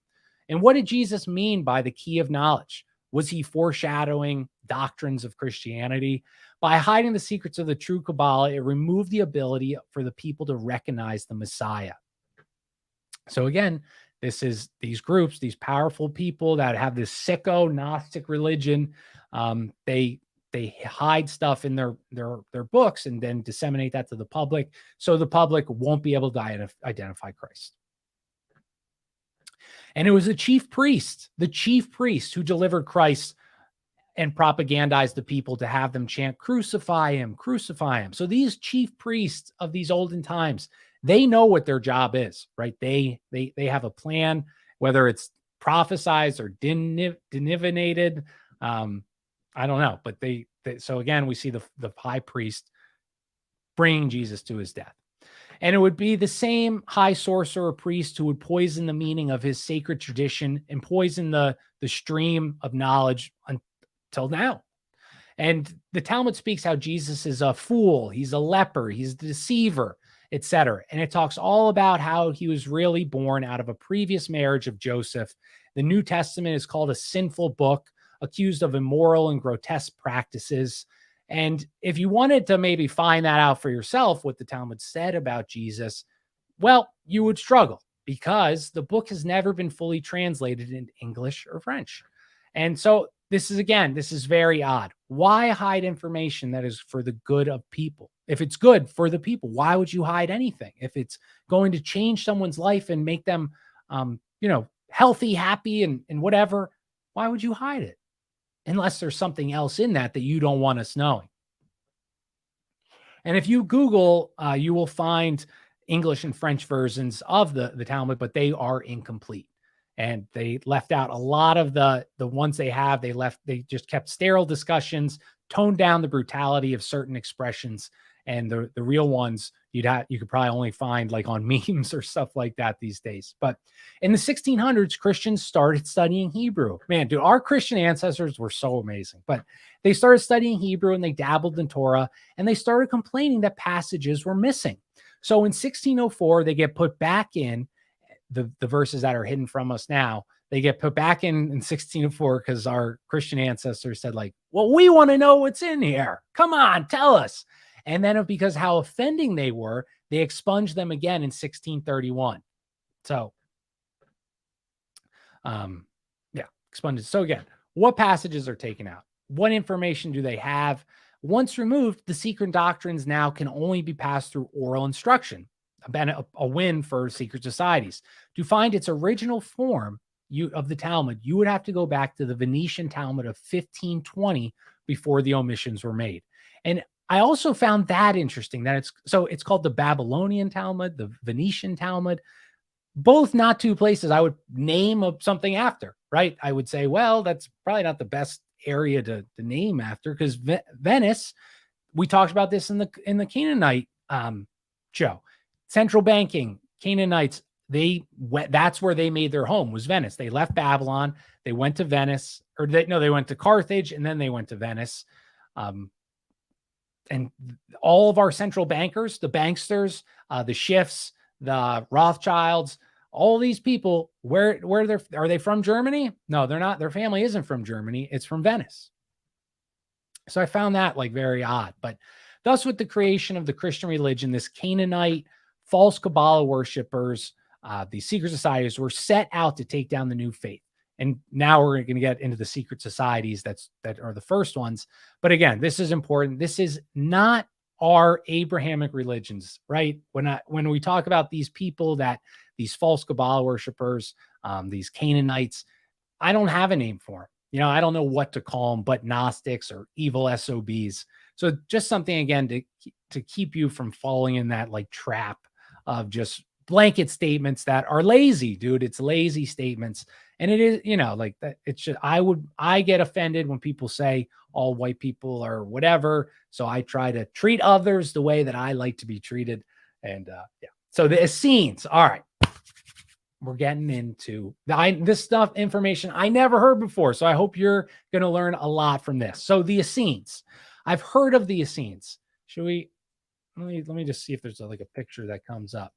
And what did Jesus mean by the key of knowledge? Was he foreshadowing doctrines of Christianity? By hiding the secrets of the true Kabbalah, it removed the ability for the people to recognize the Messiah. So again, this is these groups, these powerful people that have this sicko Gnostic religion. They hide stuff in their books and then disseminate that to the public, so the public won't be able to identify Christ. And it was the chief priest who delivered Christ and propagandized the people to have them chant, crucify him, crucify him. So these chief priests of these olden times, they know what their job is, right? They have a plan, whether it's prophesized or divinated. I don't know, but so again, we see the high priest bringing Jesus to his death. And it would be the same high sorcerer priest who would poison the meaning of his sacred tradition and poison the stream of knowledge until now. And the Talmud speaks how Jesus is a fool, he's a leper, he's a deceiver, etc. And it talks all about how he was really born out of a previous marriage of Joseph. The New Testament is called a sinful book, accused of immoral and grotesque practices. And if you wanted to maybe find that out for yourself, what the Talmud said about Jesus, well, you would struggle because the book has never been fully translated into English or French. And so this is very odd. Why hide information that is for the good of people? If it's good for the people, why would you hide anything? If it's going to change someone's life and make them, healthy, happy, and whatever, why would you hide it? Unless there's something else in that that you don't want us knowing. And if you Google, you will find English and French versions of the Talmud, but they are incomplete. And they left out a lot of the ones they have. They just kept sterile discussions, toned down the brutality of certain expressions. And the real ones you could probably only find like on memes or stuff like that these days. But in the 1600s, Christians started studying Hebrew. Man, dude, our Christian ancestors were so amazing. But they started studying Hebrew and they dabbled in Torah and they started complaining that passages were missing. So in 1604, they get put back in the verses that are hidden from us now. They get put back in 1604 because our Christian ancestors said like, well, we want to know what's in here. Come on, tell us. And then because how offending they were, they expunged them again in 1631. So, expunged. So again, what passages are taken out? What information do they have? Once removed, the secret doctrines now can only be passed through oral instruction, a win for secret societies. To find its original form of the Talmud, you would have to go back to the Venetian Talmud of 1520 before the omissions were made. And I also found that interesting that it's called the Babylonian Talmud, the Venetian Talmud, both not two places I would name something after, right? I would say, well, that's probably not the best area to name after because Venice, we talked about this in the Canaanite show. Central banking, Canaanites, that's where they made their home was Venice. They left Babylon, they went to Venice, they went to Carthage and then they went to Venice. And all of our central bankers, the banksters, the Schiffs, the Rothschilds, all these people, are they from Germany? No, they're not. Their family isn't from Germany. It's from Venice. So I found that like very odd. But thus with the creation of the Christian religion, this Canaanite false Kabbalah worshipers, these secret societies were set out to take down the new faith. And now we're going to get into the secret societies that are the first ones. But again, this is important. This is not our Abrahamic religions, right? When we talk about these people these false Kabbalah worshipers, these Canaanites, I don't have a name for them. I don't know what to call them, but Gnostics or evil SOBs. So just something again to keep you from falling in that like trap of just blanket statements that are lazy, dude. It's lazy statements. And it is, like that. It's just, I get offended when people say all white people are whatever. So I try to treat others the way that I like to be treated. And so the Essenes. All right. We're getting into this information I never heard before. So I hope you're going to learn a lot from this. So the Essenes, I've heard of the Essenes. Let me just see if there's a picture that comes up.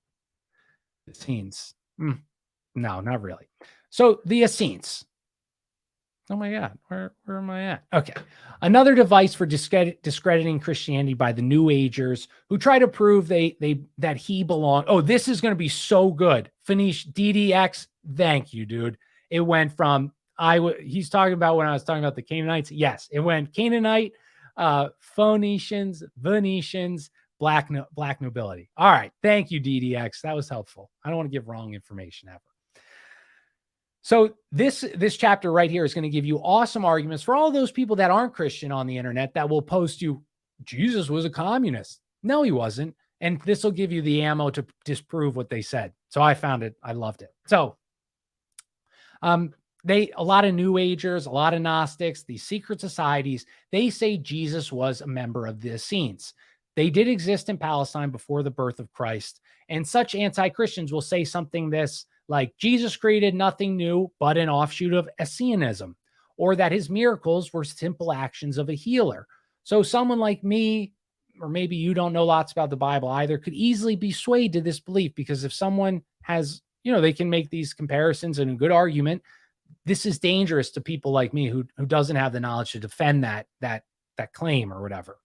Essenes. No, not really. So the Essenes. Oh my God, where am I at? Okay. Another device for discrediting Christianity by the New Agers who try to prove that he belonged. Oh, this is going to be so good. Finish DDX. Thank you, dude. It went from he's talking about when I was talking about the Canaanites. Yes, it went Canaanite, Phoenicians, Venetians, black nobility. All right. Thank you, DDX. That was helpful. I don't want to give wrong information ever. So this chapter right here is going to give you awesome arguments for all those people that aren't Christian on the internet that will post you, Jesus was a communist. No, he wasn't. And this will give you the ammo to disprove what they said. So I found it. I loved it. So a lot of New Agers, a lot of Gnostics, these secret societies, they say Jesus was a member of the Essenes. They did exist in Palestine before the birth of Christ. And such anti-Christians will say something like Jesus created nothing new but an offshoot of Essenism, or that his miracles were simple actions of a healer. So someone like me, or maybe you don't know lots about the Bible either, could easily be swayed to this belief because if someone has, they can make these comparisons and a good argument. This is dangerous to people like me who doesn't have the knowledge to defend that claim or whatever.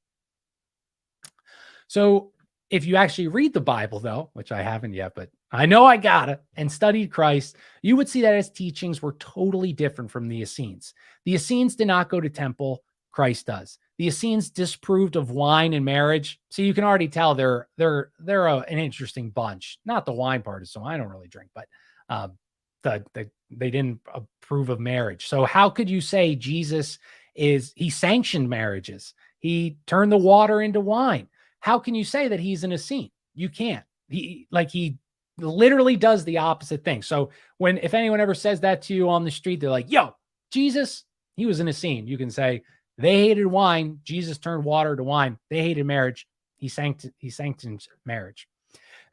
So if you actually read the Bible, though, which I haven't yet, but I know I gotta, and studied Christ, you would see that his teachings were totally different from the Essenes. The Essenes did not go to temple. Christ does. The Essenes disapproved of wine and marriage. So you can already tell they're an interesting bunch. Not the wine part, so I don't really drink, but uh, they didn't approve of marriage. So how could you say Jesus he sanctioned marriages? He turned the water into wine. How can you say that he's an Essene? You can't. He literally does the opposite thing. So if anyone ever says that to you on the street, they're like, yo, Jesus, he was in a scene. You can say they hated wine. Jesus turned water to wine. They hated marriage. He sanctioned marriage.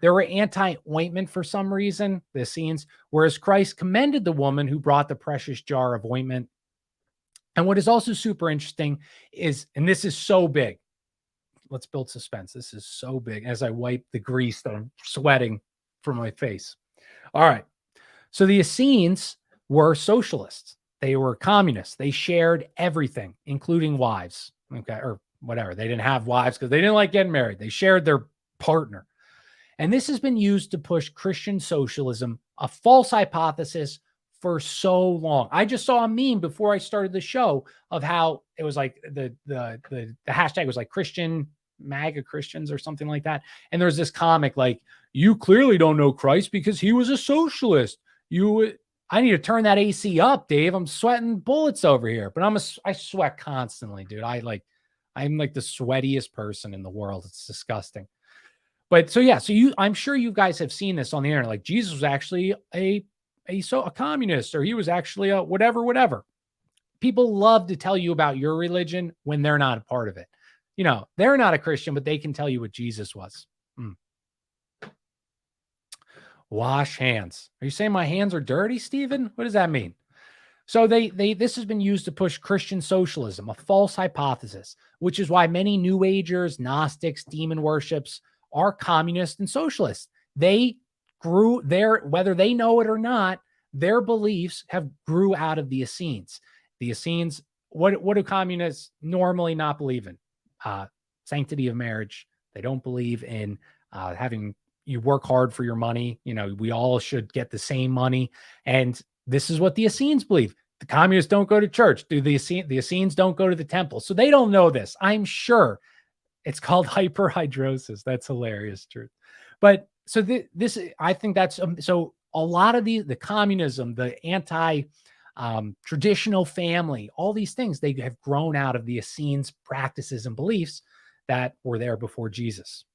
There were anti-ointment for some reason, the Essenes, whereas Christ commended the woman who brought the precious jar of ointment. And what is also super interesting is, and this is so big, let's build suspense. This is so big as I wipe the grease that I'm sweating from my face. All right. So the Essenes were socialists. They were communists. They shared everything, including wives. Okay. Or whatever. They didn't have wives because they didn't like getting married. They shared their partner. And this has been used to push Christian socialism, a false hypothesis, for so long. I just saw a meme before I started the show of how it was like the hashtag was like Christian MAGA Christians or something like that. And there's this comic like, you clearly don't know Christ because he was a socialist. I need to turn that AC up, Dave. I'm sweating bullets over here, but I sweat constantly, dude. I'm like the sweatiest person in the world. It's disgusting. But so yeah, I'm sure you guys have seen this on the internet. Like Jesus was actually a communist, or he was actually a whatever. People love to tell you about your religion when they're not a part of it. They're not a Christian, but they can tell you what Jesus was. Wash hands. Are you saying my hands are dirty, Stephen? What does that mean? So this has been used to push Christian socialism, a false hypothesis, which is why many New Agers, Gnostics, demon worships are communist and socialist. They grew whether they know it or not, their beliefs have grew out of the Essenes. The Essenes, what do communists normally not believe in? Sanctity of marriage. They don't believe in having you work hard for your money. We all should get the same money. And this is what the Essenes believe. The communists don't go to church. The Essenes don't go to the temple. So they don't know this. I'm sure it's called hyperhidrosis. That's hilarious, truth. But so this, I think that's, so a lot of the communism, the traditional family, all these things, they have grown out of the Essenes practices and beliefs that were there before Jesus.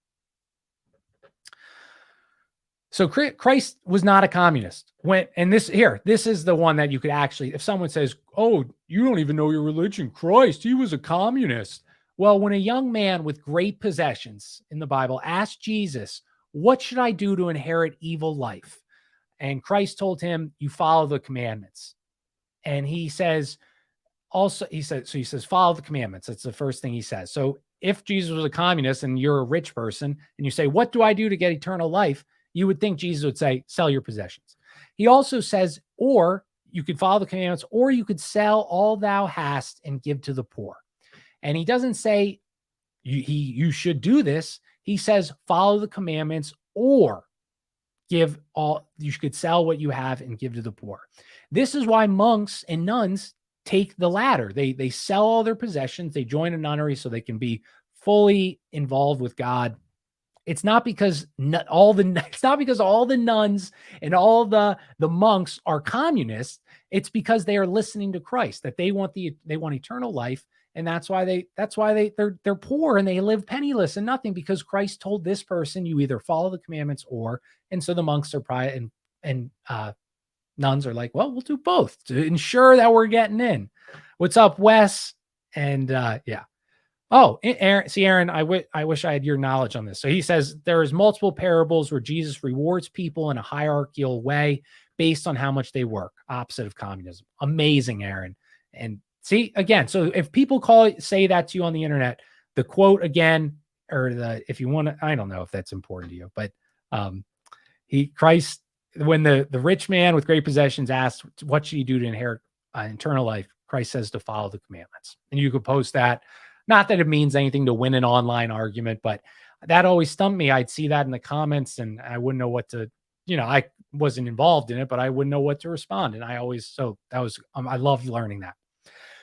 So Christ was not a communist. This is the one that you could actually, if someone says, oh, you don't even know your religion, Christ, he was a communist. Well, when a young man with great possessions in the Bible asked Jesus, what should I do to inherit evil life? And Christ told him, you follow the commandments. And he says, follow the commandments. That's the first thing he says. So if Jesus was a communist and you're a rich person and you say, what do I do to get eternal life? You would think Jesus would say, sell your possessions. He also says, or you could follow the commandments, or you could sell all thou hast and give to the poor. And he doesn't say you should do this. He says, follow the commandments, or you could sell what you have and give to the poor. This is why monks and nuns take the latter. They sell all their possessions. They join a nunnery so they can be fully involved with God. It's not because all the nuns and all the monks are communists. It's because they are listening to Christ, that they want eternal life. And that's why they're poor and they live penniless and nothing, because Christ told this person, you either follow the commandments and so the monks are private and nuns are like, well, we'll do both to ensure that we're getting in. What's up, Wes? And yeah. Oh, Aaron, I wish I had your knowledge on this. So he says there is multiple parables where Jesus rewards people in a hierarchical way based on how much they work, opposite of communism. Amazing, Aaron. And see, again, so if people say that to you on the internet, the quote again, or if you want to, I don't know if that's important to you, but Christ, when the rich man with great possessions asked, what should he do to inherit eternal life? Christ says to follow the commandments. And you could post that. Not that it means anything to win an online argument, but that always stumped me. I'd see that in the comments and I wouldn't know what to, I wasn't involved in it, but I wouldn't know what to respond. And I loved learning that.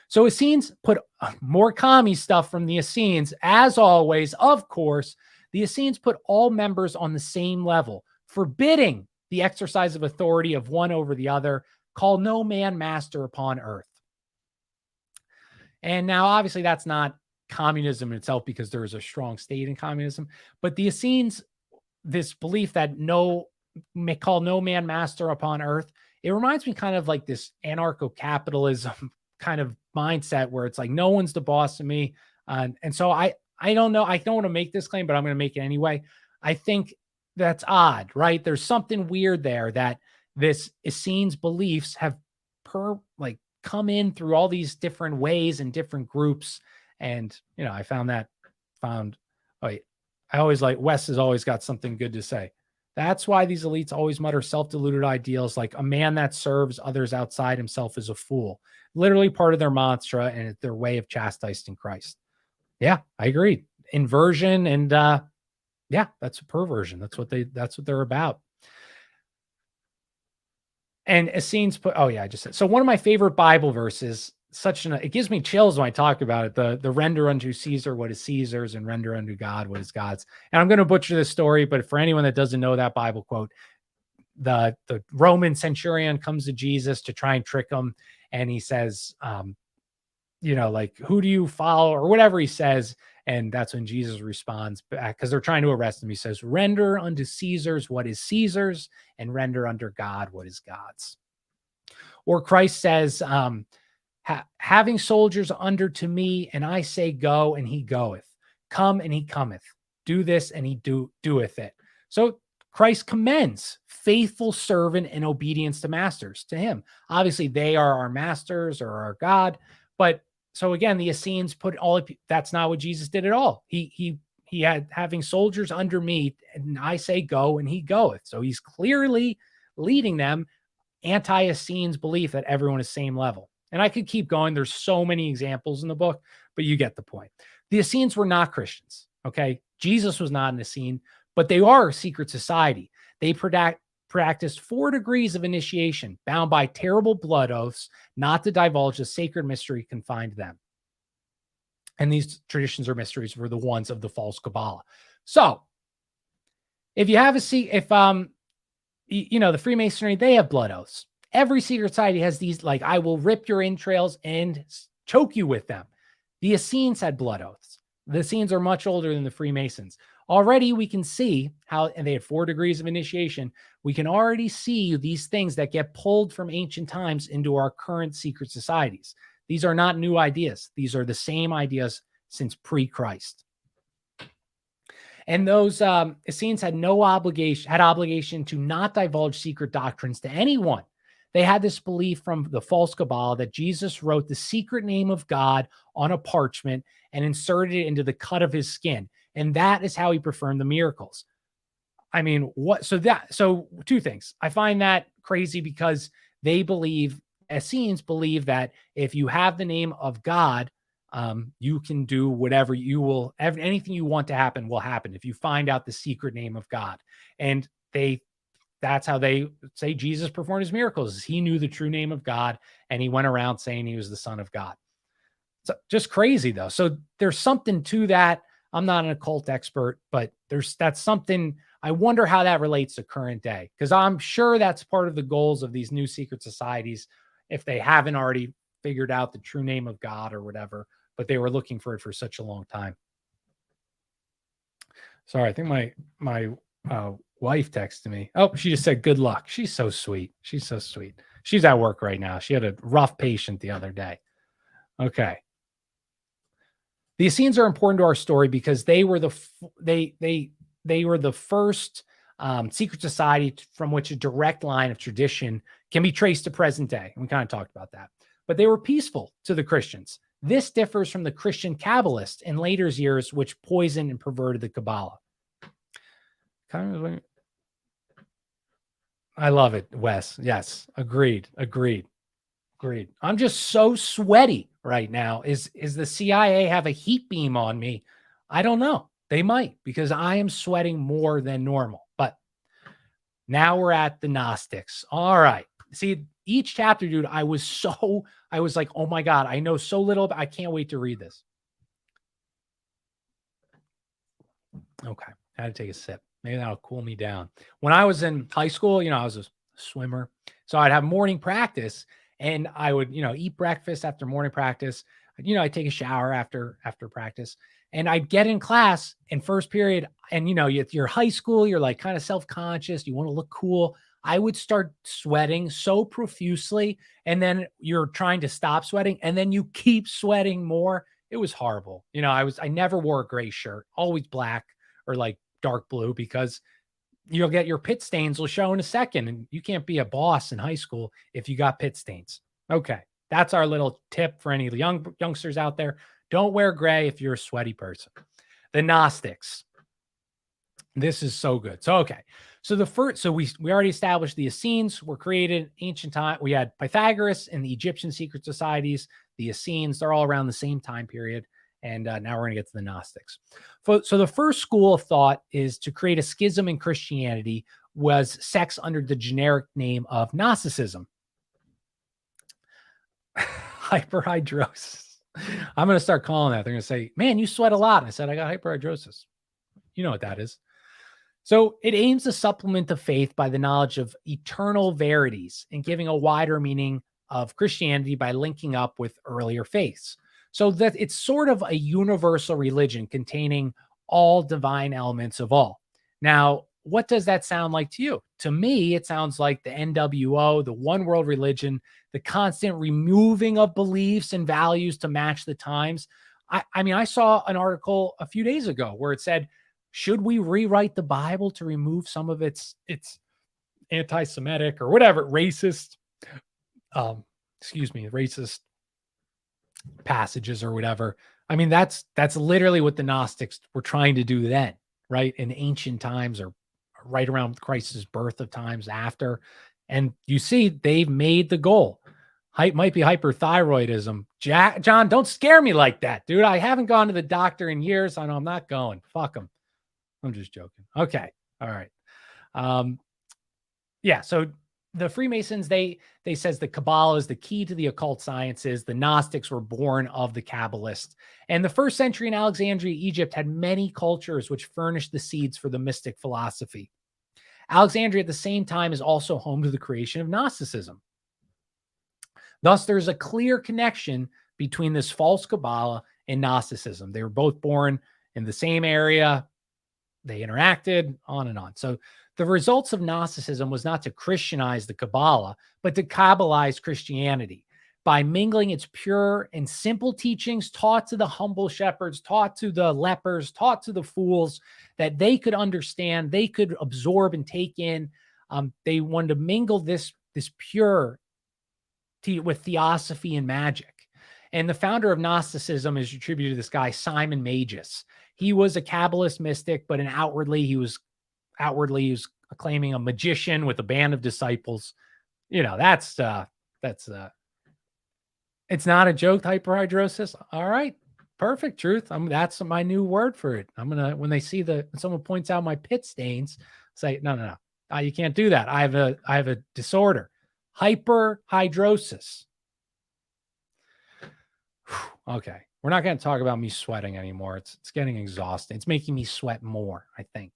So Essenes put more commie stuff from the Essenes. As always, of course, the Essenes put all members on the same level, forbidding the exercise of authority of one over the other, call no man master upon earth. And now, obviously, that's not communism in itself because there is a strong state in communism. But the Essenes, this belief that may call no man master upon earth, it reminds me kind of like this anarcho-capitalism kind of mindset where it's like no one's the boss of me. And so I don't know. I don't want to make this claim, but I'm going to make it anyway. I think that's odd, right? There's something weird there that this Essenes beliefs have come in through all these different ways and different groups. And, I I always like Wes has always got something good to say. That's why these elites always mutter self-deluded ideals like a man that serves others outside himself is a fool. Literally part of their mantra and their way of chastising Christ. Yeah, I agree. Inversion and that's a perversion. That's what they're about. And Essenes put, I just said, so one of my favorite Bible verses, it gives me chills when I talk about it. The render unto Caesar what is Caesar's and render unto God what is God's. And I'm going to butcher this story, but for anyone that doesn't know that Bible quote, the Roman centurion comes to Jesus to try and trick him. And he says, who do you follow or whatever he says. And that's when Jesus responds back because they're trying to arrest him. He says, render unto Caesar's what is Caesar's and render unto God what is God's. Or Christ says, having soldiers under to me, and I say go, and he goeth. Come, and he cometh. Do this, and he doeth it. So Christ commends faithful servant and obedience to masters, to him. Obviously, they are our masters or our God. But so again, the Essenes that's not what Jesus did at all. He had having soldiers under me, and I say go, and he goeth. So he's clearly leading them anti-Essenes belief that everyone is same level. And I could keep going. There's so many examples in the book, but you get the point. The Essenes were not Christians. Okay. Jesus was not an Essene, but they are a secret society. They practiced 4 degrees of initiation, bound by terrible blood oaths, not to divulge the sacred mystery confined to them. And these traditions or mysteries were the ones of the false Kabbalah. So if you have the Freemasonry, they have blood oaths. Every secret society has these, like, I will rip your entrails and choke you with them. The Essenes had blood oaths. The Essenes are much older than the Freemasons. Already we can see how, and they had 4 degrees of initiation. We can already see these things that get pulled from ancient times into our current secret societies. These are not new ideas. These are the same ideas since pre-Christ. And those Essenes had obligation to not divulge secret doctrines to anyone. They had this belief from the false Kabbalah that Jesus wrote the secret name of God on a parchment and inserted it into the cut of his skin. And that is how he performed the miracles. I mean, so 2 things. I find that crazy because Essenes believe that if you have the name of God, you can do whatever anything you want to happen will happen if you find out the secret name of God. And that's how they say Jesus performed his miracles. He knew the true name of God and he went around saying he was the Son of God. So just crazy though. So there's something to that. I'm not an occult expert, but that's something. I wonder how that relates to current day, because I'm sure that's part of the goals of these new secret societies, if they haven't already figured out the true name of God or whatever, but they were looking for it for such a long time. Sorry, I think my wife texted me. Oh, she just said, good luck. She's so sweet. She's at work right now. She had a rough patient the other day. Okay. The Essenes are important to our story because they were the first secret society from which a direct line of tradition can be traced to present day. And we kind of talked about that. But they were peaceful to the Christians. This differs from the Christian Kabbalists in later years, which poisoned and perverted the Kabbalah. I love it, Wes. Yes, agreed. I'm just so sweaty right now. Is the CIA have a heat beam on me? I don't know. They might, because I am sweating more than normal. But Now we're at the Gnostics. All right. See, each chapter, dude, I was like, oh my God, I know so little. I can't wait to read this. Okay. I had to take a sip. Maybe that'll cool me down. When I was in high school, I was a swimmer. So I'd have morning practice and I would, eat breakfast after morning practice. I'd take a shower after practice and I'd get in class in first period. And, you're high school, you're like kind of self-conscious. You want to look cool. I would start sweating so profusely. And then you're trying to stop sweating and then you keep sweating more. It was horrible. I never wore a gray shirt, always black or like dark blue, because you'll get your pit stains will show in a second. And you can't be a boss in high school if you got pit stains. Okay. That's our little tip for any youngsters out there. Don't wear gray if you're a sweaty person. The Gnostics. This is so good. So, okay. So we already established the Essenes were created ancient time. We had Pythagoras and the Egyptian secret societies, the Essenes, they're all around the same time period. And now we're going to get to the Gnostics. So the first school of thought is to create a schism in Christianity was sects under the generic name of Gnosticism. Hyperhidrosis. I'm going to start calling that. They're going to say, man, you sweat a lot. I said, I got hyperhidrosis. You know what that is. So it aims to supplement the faith by the knowledge of eternal verities and giving a wider meaning of Christianity by linking up with earlier faiths. So that it's sort of a universal religion containing all divine elements of all. Now, what does that sound like to you? To me, it sounds like the NWO, the one world religion, the constant removing of beliefs and values to match the times. I saw an article a few days ago where it said, should we rewrite the Bible to remove some of its anti-Semitic or whatever, racist passages or whatever? I mean, that's literally what the Gnostics were trying to do then, right? In ancient times or right around Christ's birth of times after. And you see, they've made the goal. Might be hyperthyroidism. John, don't scare me like that, dude. I haven't gone to the doctor in years. I know I'm not going. Fuck them. I'm just joking. Okay. All right. Yeah. So the Freemasons, they says the Kabbalah is the key to the occult sciences. The Gnostics were born of the Kabbalists. And the first century in Alexandria, Egypt had many cultures which furnished the seeds for the mystic philosophy. Alexandria at the same time is also home to the creation of Gnosticism. Thus, there's a clear connection between this false Kabbalah and Gnosticism. They were both born in the same area. They interacted, on and on. So the results of Gnosticism was not to Christianize the Kabbalah, but to Kabbalize Christianity by mingling its pure and simple teachings taught to the humble shepherds, taught to the lepers, taught to the fools, that they could understand, they could absorb and take in. They wanted to mingle this pure with theosophy and magic. And the founder of Gnosticism is attributed to this guy, Simon Magus. He was a Kabbalist mystic, but outwardly he was claiming a magician with a band of disciples. That's it's not a joke, hyperhidrosis. All right. Perfect, Truth. That's my new word for it. I'm going to, when they see when someone points out my pit stains, say, no. You can't do that. I have a disorder. Hyperhidrosis. Okay. We're not going to talk about me sweating anymore. It's getting exhausting. It's making me sweat more, I think.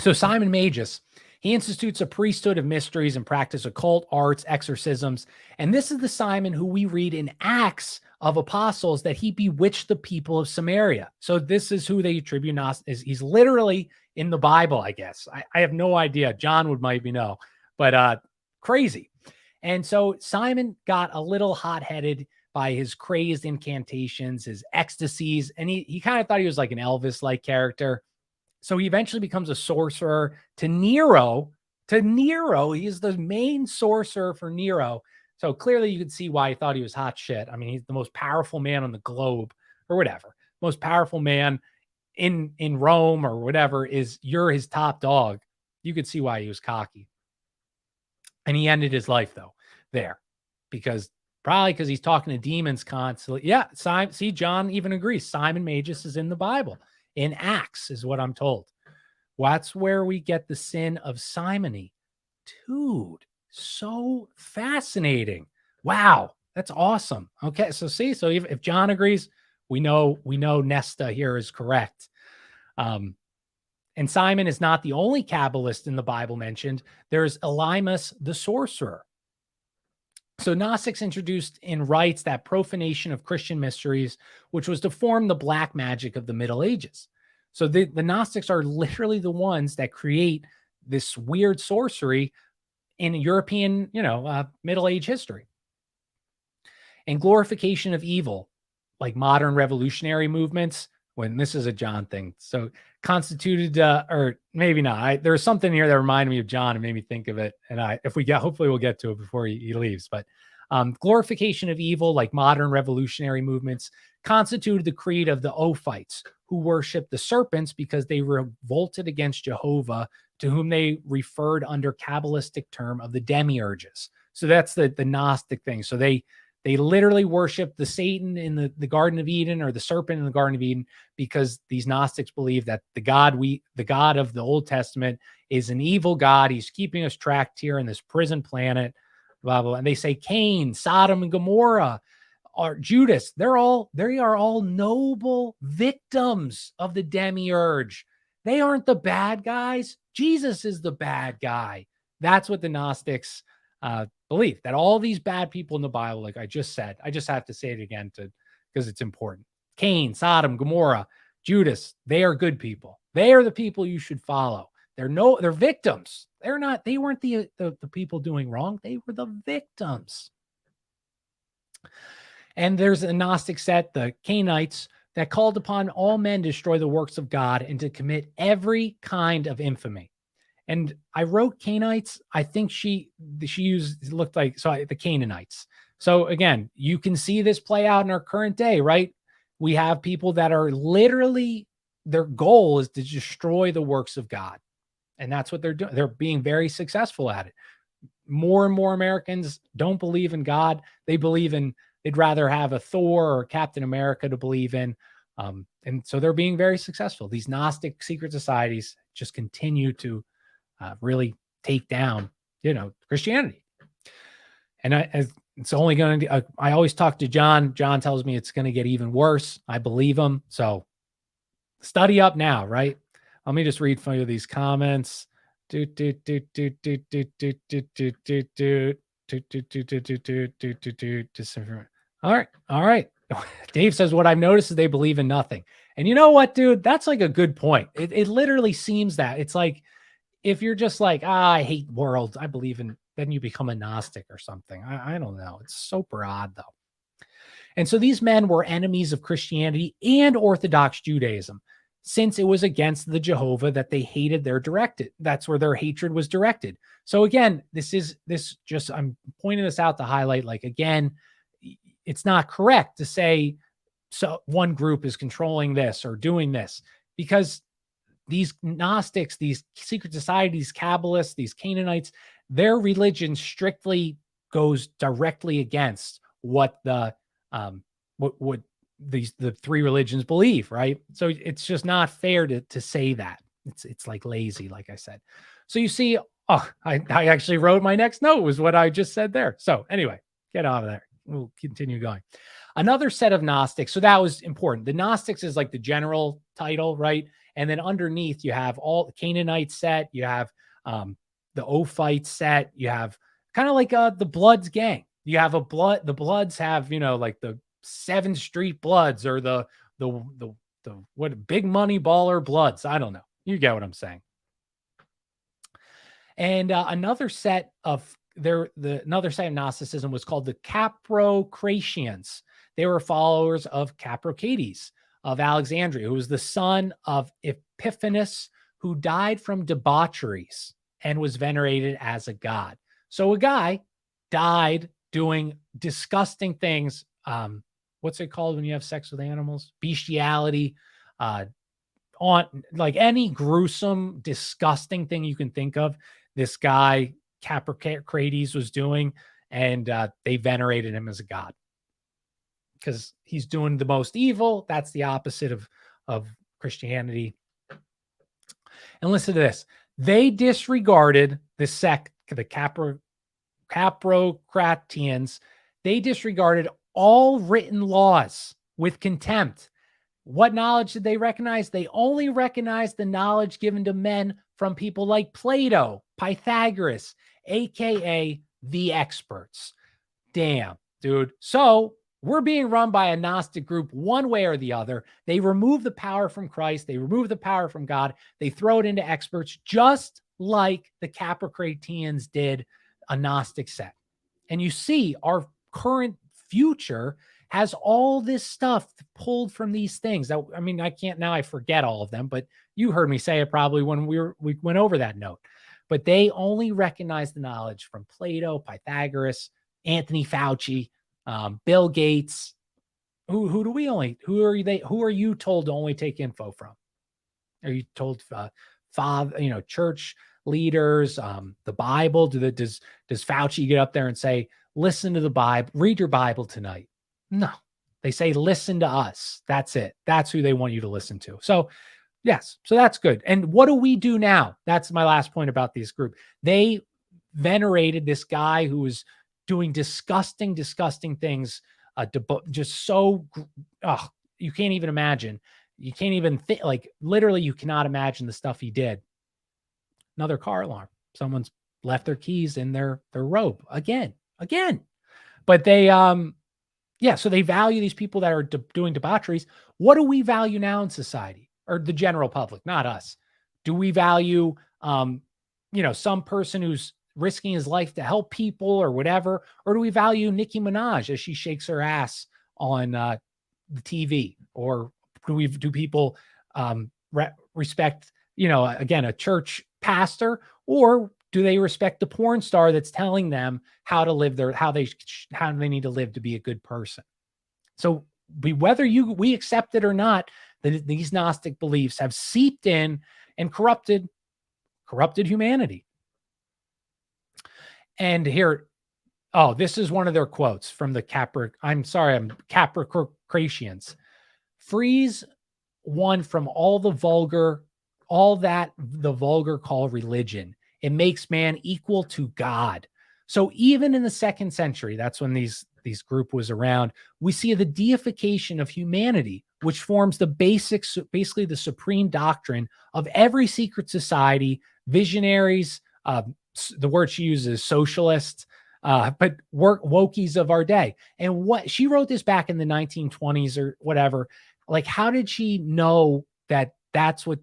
So Simon Magus, he institutes a priesthood of mysteries and practice occult arts, exorcisms. And this is the Simon who we read in Acts of Apostles that he bewitched the people of Samaria. So this is who they attribute he's literally in the Bible, I guess. I have no idea. John would maybe know, but crazy. And so Simon got a little hot-headed by his crazed incantations, his ecstasies, and he kind of thought he was like an Elvis-like character. So he eventually becomes a sorcerer to Nero. He is the main sorcerer for Nero. So clearly you could see why he thought he was hot shit. I mean, he's the most powerful man on the globe or whatever. Most powerful man in Rome or whatever you're his top dog. You could see why he was cocky. And he ended his life though there probably because he's talking to demons constantly. Yeah. See, John even agrees. Simon Magus is in the Bible. In Acts is what I'm told. That's where we get the sin of simony. Dude, so fascinating. Wow, that's awesome. Okay, so see, so if John agrees, we know Nesta here is correct. And Simon is not the only Kabbalist in the Bible mentioned. There's Elymas the sorcerer. So Gnostics introduced in rites that profanation of Christian mysteries, which was to form the black magic of the Middle Ages. So the Gnostics are literally the ones that create this weird sorcery in European, Middle Age history. And glorification of evil, like modern revolutionary movements, when this is a John thing. So constituted, or maybe not. There's something here that reminded me of John and made me think of it. And hopefully we'll get to it before he leaves. But glorification of evil, like modern revolutionary movements, constituted the creed of the Ophites, who worshiped the serpents because they revolted against Jehovah, to whom they referred under Kabbalistic term of the demiurges. So that's the Gnostic thing. So they literally worship the Satan in the Garden of Eden, or the serpent in the Garden of Eden, because these Gnostics believe that the God of the Old Testament is an evil God. He's keeping us trapped here in this prison planet, blah, blah. And they say Cain, Sodom and Gomorrah, or Judas, they are all noble victims of the demiurge. They aren't the bad guys. Jesus is the bad guy. That's what the Gnostics believe, that all these bad people in the Bible, like I just said, I just have to say it again because it's important. Cain, Sodom, Gomorrah, Judas, they are good people. They are the people you should follow. They're victims. They weren't the people doing wrong. They were the victims. And there's a Gnostic set, the Cainites, that called upon all men to destroy the works of God and to commit every kind of infamy. And I wrote Cainites. I think she looked like, the Canaanites. So again, you can see this play out in our current day, right? We have people that are literally, their goal is to destroy the works of God. And that's what they're doing. They're being very successful at it. More and more Americans don't believe in God. They'd rather have a Thor or Captain America to believe in. And so they're being very successful. These Gnostic secret societies just continue to really take down, Christianity. And it's only going to, I always talk to John. John tells me it's going to get even worse. I believe him. So study up now, right? Let me just read a few of these comments. All right. Dave says, what I've noticed is they believe in nothing. And you know what, dude? That's like a good point. It literally seems that it's like, if you're just like, I hate worlds, I believe in, then you become a Gnostic or something. I don't know. It's super odd, though. And so these men were enemies of Christianity and Orthodox Judaism, since it was against the Jehovah that they hated that's where their hatred was directed. So again, I'm pointing this out to highlight, like, again, it's not correct to say, so one group is controlling this or doing this, because these Gnostics, these secret societies, Kabbalists, these Canaanites, their religion strictly goes directly against what the three religions believe, right? So it's just not fair to say that. It's like lazy, like I said. So you see, I actually wrote my next note was what I just said there. So anyway, get out of there. We'll continue going. Another set of Gnostics. So that was important. The Gnostics is like the general title, right? And then underneath you have all the Canaanite set, you have the Ophite set, you have kind of like the Bloods gang. You have the Bloods have, like the 7th Street Bloods, or the what big money baller Bloods. I don't know. You get what I'm saying. And another set of Gnosticism was called the Caprocratians. They were followers of Caprocrates of Alexandria, who was the son of Epiphanes, who died from debaucheries and was venerated as a god. So a guy died doing disgusting things. What's it called when you have sex with animals? Bestiality, on like any gruesome, disgusting thing you can think of. This guy Caprocrates was doing, and they venerated him as a god because he's doing the most evil. That's the opposite of Christianity. And listen to this. They disregarded the Caprocratians. They disregarded all written laws with contempt. What knowledge did they recognize? They only recognized the knowledge given to men from people like Plato, Pythagoras, aka the experts. Damn, dude. So we're being run by a Gnostic group one way or the other. They remove the power from Christ. They remove the power from God. They throw it into experts, just like the Caprocratians did a Gnostic sect. And you see our current future has all this stuff pulled from these things. I mean, I forget all of them, but you heard me say it probably when we went over that note. But they only recognize the knowledge from Plato, Pythagoras, Anthony Fauci, Bill Gates. Who are you told to only take info from? Are you told church leaders, the Bible? Does Fauci get up there and say, listen to the Bible, read your Bible tonight? No, they say, listen to us. That's it. That's who they want you to listen to. So yes, so that's good. And what do we do now? That's my last point about this group. They venerated this guy who was doing disgusting things. Just so, you can't even imagine. You can't even think, like, literally, you cannot imagine the stuff he did. Another car alarm. Someone's left their keys in their robe again. But they, so they value these people that are doing debaucheries. What do we value now in society, or the general public, not us? Do we value, some person who's risking his life to help people or whatever? Or do we value Nicki Minaj as she shakes her ass on the TV? Or do people respect, again, a church pastor? Or do they respect the porn star that's telling them how to live how they need to live to be a good person? So whether we accept it or not, these Gnostic beliefs have seeped in and corrupted humanity. And here, this is one of their quotes from the Caprocratians. Frees one from all the vulgar call religion. It makes man equal to God. So even in the 2nd century, that's when these group was around, we see the deification of humanity, which forms basically the supreme doctrine of every secret society, visionaries, the word she uses, socialists, but wokies of our day. And what she wrote this back in the 1920s or whatever. Like, how did she know that that's what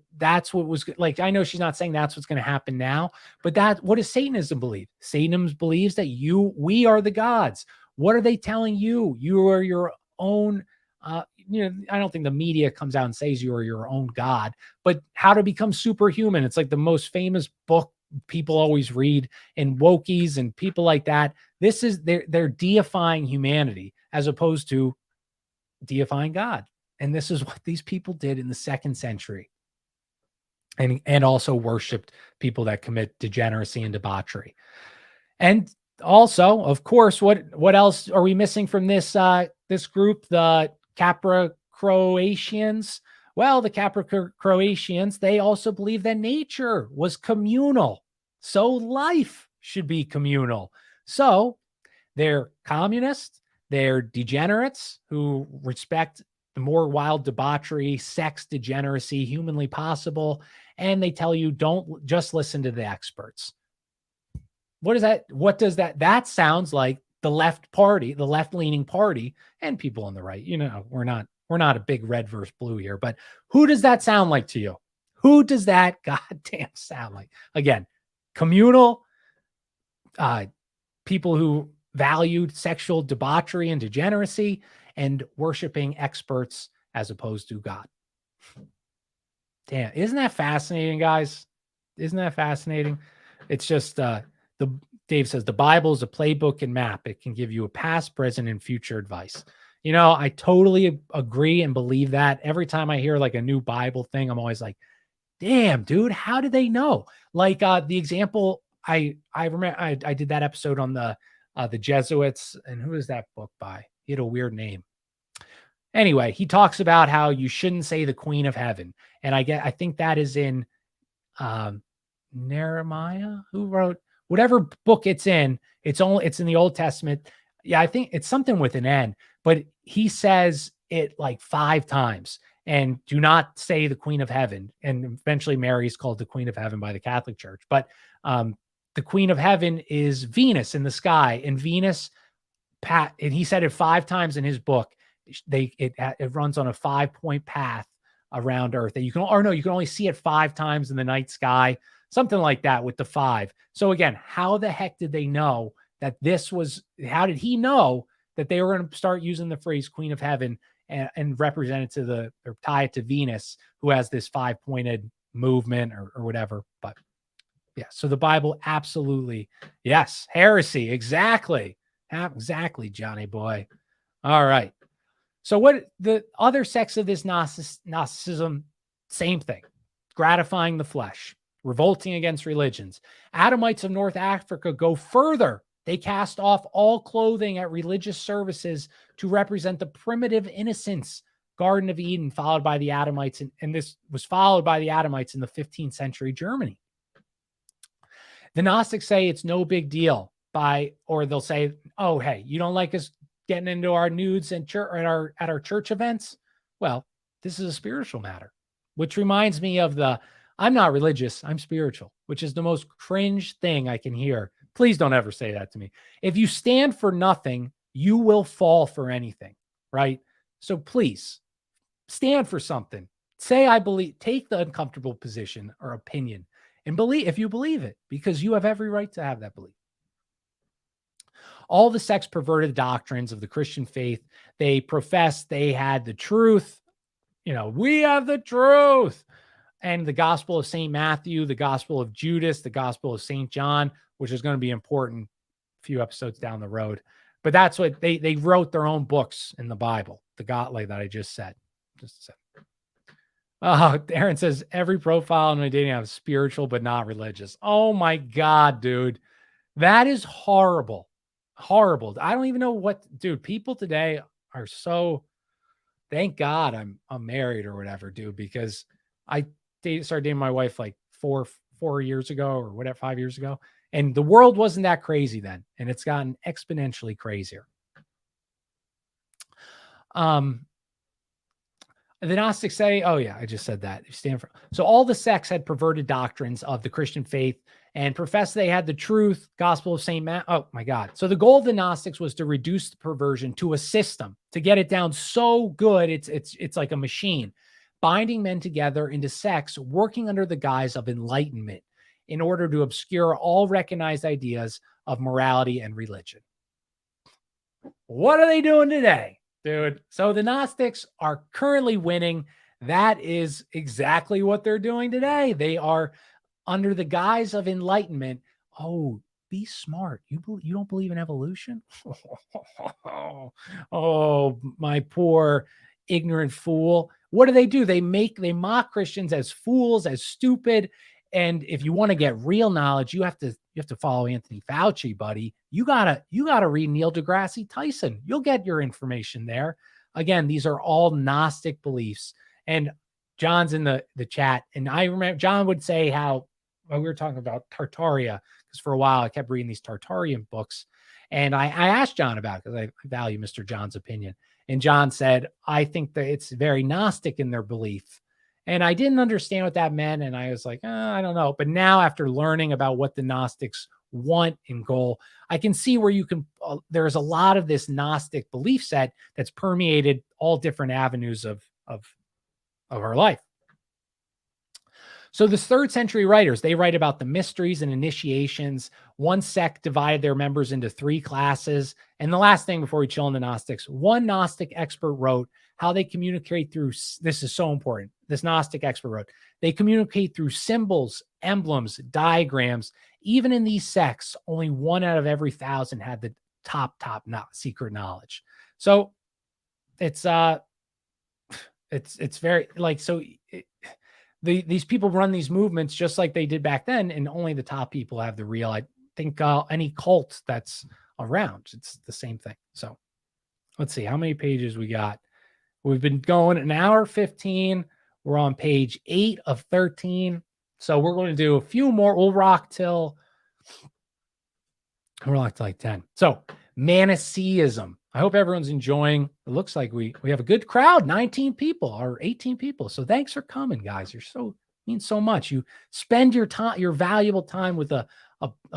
was like? I know she's not saying that's what's going to happen now, but what does Satanism believe? Satanism believes that we are the gods. What are they telling you? You are your own. I don't think the media comes out and says you are your own God, but how to become superhuman. It's like the most famous book people always read, and wokies and people like that. This is they're deifying humanity as opposed to deifying God. And this is what these people did in the 2nd century. And also worshiped people that commit degeneracy and debauchery. And also, of course, what else are we missing from this group, the Caprocratians? Well, the Caprocratians, they also believe that nature was communal. So life should be communal. So they're communists, they're degenerates who respect the more wild debauchery, sex, degeneracy, humanly possible. And they tell you, don't just listen to the experts. What is that? What does that sounds like the left party, the left-leaning party, and people on the right. We're not a big red versus blue here, but who does that sound like to you? Who does that goddamn sound like? Again, communal people who valued sexual debauchery and degeneracy, and worshiping experts as opposed to God. Damn, isn't that fascinating, guys? Isn't that fascinating? It's just Dave says the Bible is a playbook and map. It can give you a past, present, and future advice. I totally agree and believe that. Every time I hear like a new Bible thing, I'm always like, damn, dude, how did they know? Like the example I remember, I did that episode on the Jesuits, and who is that book by? He had a weird name. Anyway, he talks about how you shouldn't say the Queen of Heaven. And I think that is in Nehemiah, who wrote whatever book it's in. It's in the Old Testament. Yeah, I think it's something with an N, but he says it like 5 times. And do not say the Queen of Heaven. And eventually Mary is called the Queen of Heaven by the Catholic Church. But the Queen of Heaven is Venus in the sky. And Venus, and he said it 5 times in his book. It runs on a 5-point path around Earth that you can only see it 5 times in the night sky, something like that with the 5. So again, how the heck did they know that this was? How did he know that they were going to start using the phrase Queen of Heaven and represent it to or tie it to Venus, who has this 5-pointed movement or whatever? But yeah, so the Bible absolutely, yes, heresy, exactly, Johnny boy. All right. So what the other sects of this Gnosticism, same thing, gratifying the flesh, revolting against religions. Adamites of North Africa go further. They cast off all clothing at religious services to represent the primitive innocence, Garden of Eden, followed by the Adamites. And this was followed by the Adamites in the 15th century Germany. The Gnostics say it's no big deal or they'll say, oh, hey, you don't like us getting into our nudes and at our church events? Well, this is a spiritual matter, which reminds me of I'm not religious, I'm spiritual, which is the most cringe thing I can hear. Please don't ever say that to me. If you stand for nothing, you will fall for anything, right? So please stand for something. Say, I believe, take the uncomfortable position or opinion and believe if you believe it, because you have every right to have that belief. All the sects perverted doctrines of the Christian faith. They professed they had the truth. We have the truth. And the Gospel of St. Matthew, the Gospel of Judas, the Gospel of St. John, which is going to be important a few episodes down the road. But that's what they wrote their own books in the Bible, the godly that I just said. Aaron says, every profile in my dating app is spiritual, but not religious. Oh my God, dude. That is horrible. Horrible. I don't even know dude, people today are so, thank God I'm married or whatever, dude, because I started dating my wife like four years ago or whatever, 5 years ago. And the world wasn't that crazy then. And it's gotten exponentially crazier. The Gnostics say, oh yeah, I just said that. So all the sects had perverted doctrines of the Christian faith and professed they had the truth, Gospel of St. Matt. Oh my God. So the goal of the Gnostics was to reduce the perversion to a system, to get it down so good. It's like a machine, binding men together into sects, working under the guise of enlightenment in order to obscure all recognized ideas of morality and religion. What are they doing today, dude? So the Gnostics are currently winning. That is exactly what they're doing today. They are under the guise of enlightenment. Oh, be smart. You don't believe in evolution? Oh, my poor ignorant fool. What do? They mock Christians as fools, as stupid. And if you want to get real knowledge, you have to follow Anthony Fauci, buddy. You gotta read Neil deGrasse Tyson. You'll get your information there. Again, these are all Gnostic beliefs. And John's in the chat. And I remember John would say how we were talking about Tartaria, because for a while I kept reading these Tartarian books. And I asked John about it because I value Mr. John's opinion. And John said, I think that it's very Gnostic in their belief. And I didn't understand what that meant. And I was like, I don't know. But now after learning about what the Gnostics want and goal, I can see where you can, there's a lot of this Gnostic belief set that's permeated all different avenues of our life. So the 3rd century writers, they write about the mysteries and initiations. One sect divided their members into 3 classes. And the last thing before we chill in the Gnostics, one Gnostic expert wrote how they communicate through, this is so important. This Gnostic expert wrote, they communicate through symbols, emblems, diagrams. Even in these sects, only 1 out of every 1,000 had the top secret knowledge. So it's very like, so these people run these movements just like they did back then, and only the top people have the real. I think any cult that's around, it's the same thing. So let's see how many pages we got. We've been going an hour 15. We're on page 8 of 13. So we're going to do a few more. We'll rock till like 10. So Manichaeism. I hope everyone's enjoying. It looks like we have a good crowd, 19 people or 18 people. So thanks for coming, guys. You're so means so much. You spend your time, your valuable time with a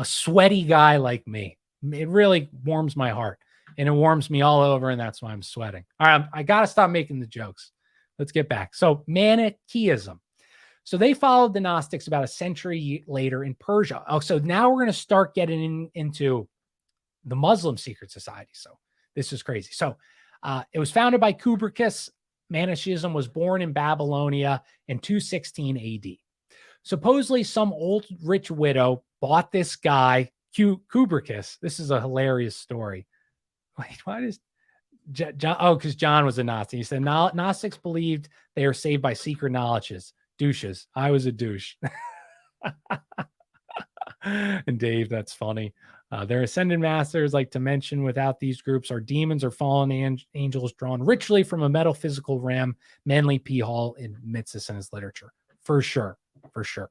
sweaty guy like me. It really warms my heart, and it warms me all over, and that's why I'm sweating. All right, I got to stop making the jokes. Let's get back. So Manichaeism. So they followed the Gnostics about a century later in Persia. Oh, so now we're going to start getting into the Muslim secret society. So this is crazy. So it was founded by Kubricus. Manichaeism was born in Babylonia in 216 AD. Supposedly, some old rich widow bought this guy, Kubricus. This is a hilarious story. Wait, why does John? Oh, because John was a Nazi. He said Gnostics believed they are saved by secret knowledges. Douches. I was a douche. And Dave, that's funny. Their ascended masters like to mention without these groups are demons or fallen angels drawn richly from a metaphysical realm. Manly P. Hall admits this in his literature. For sure. For sure.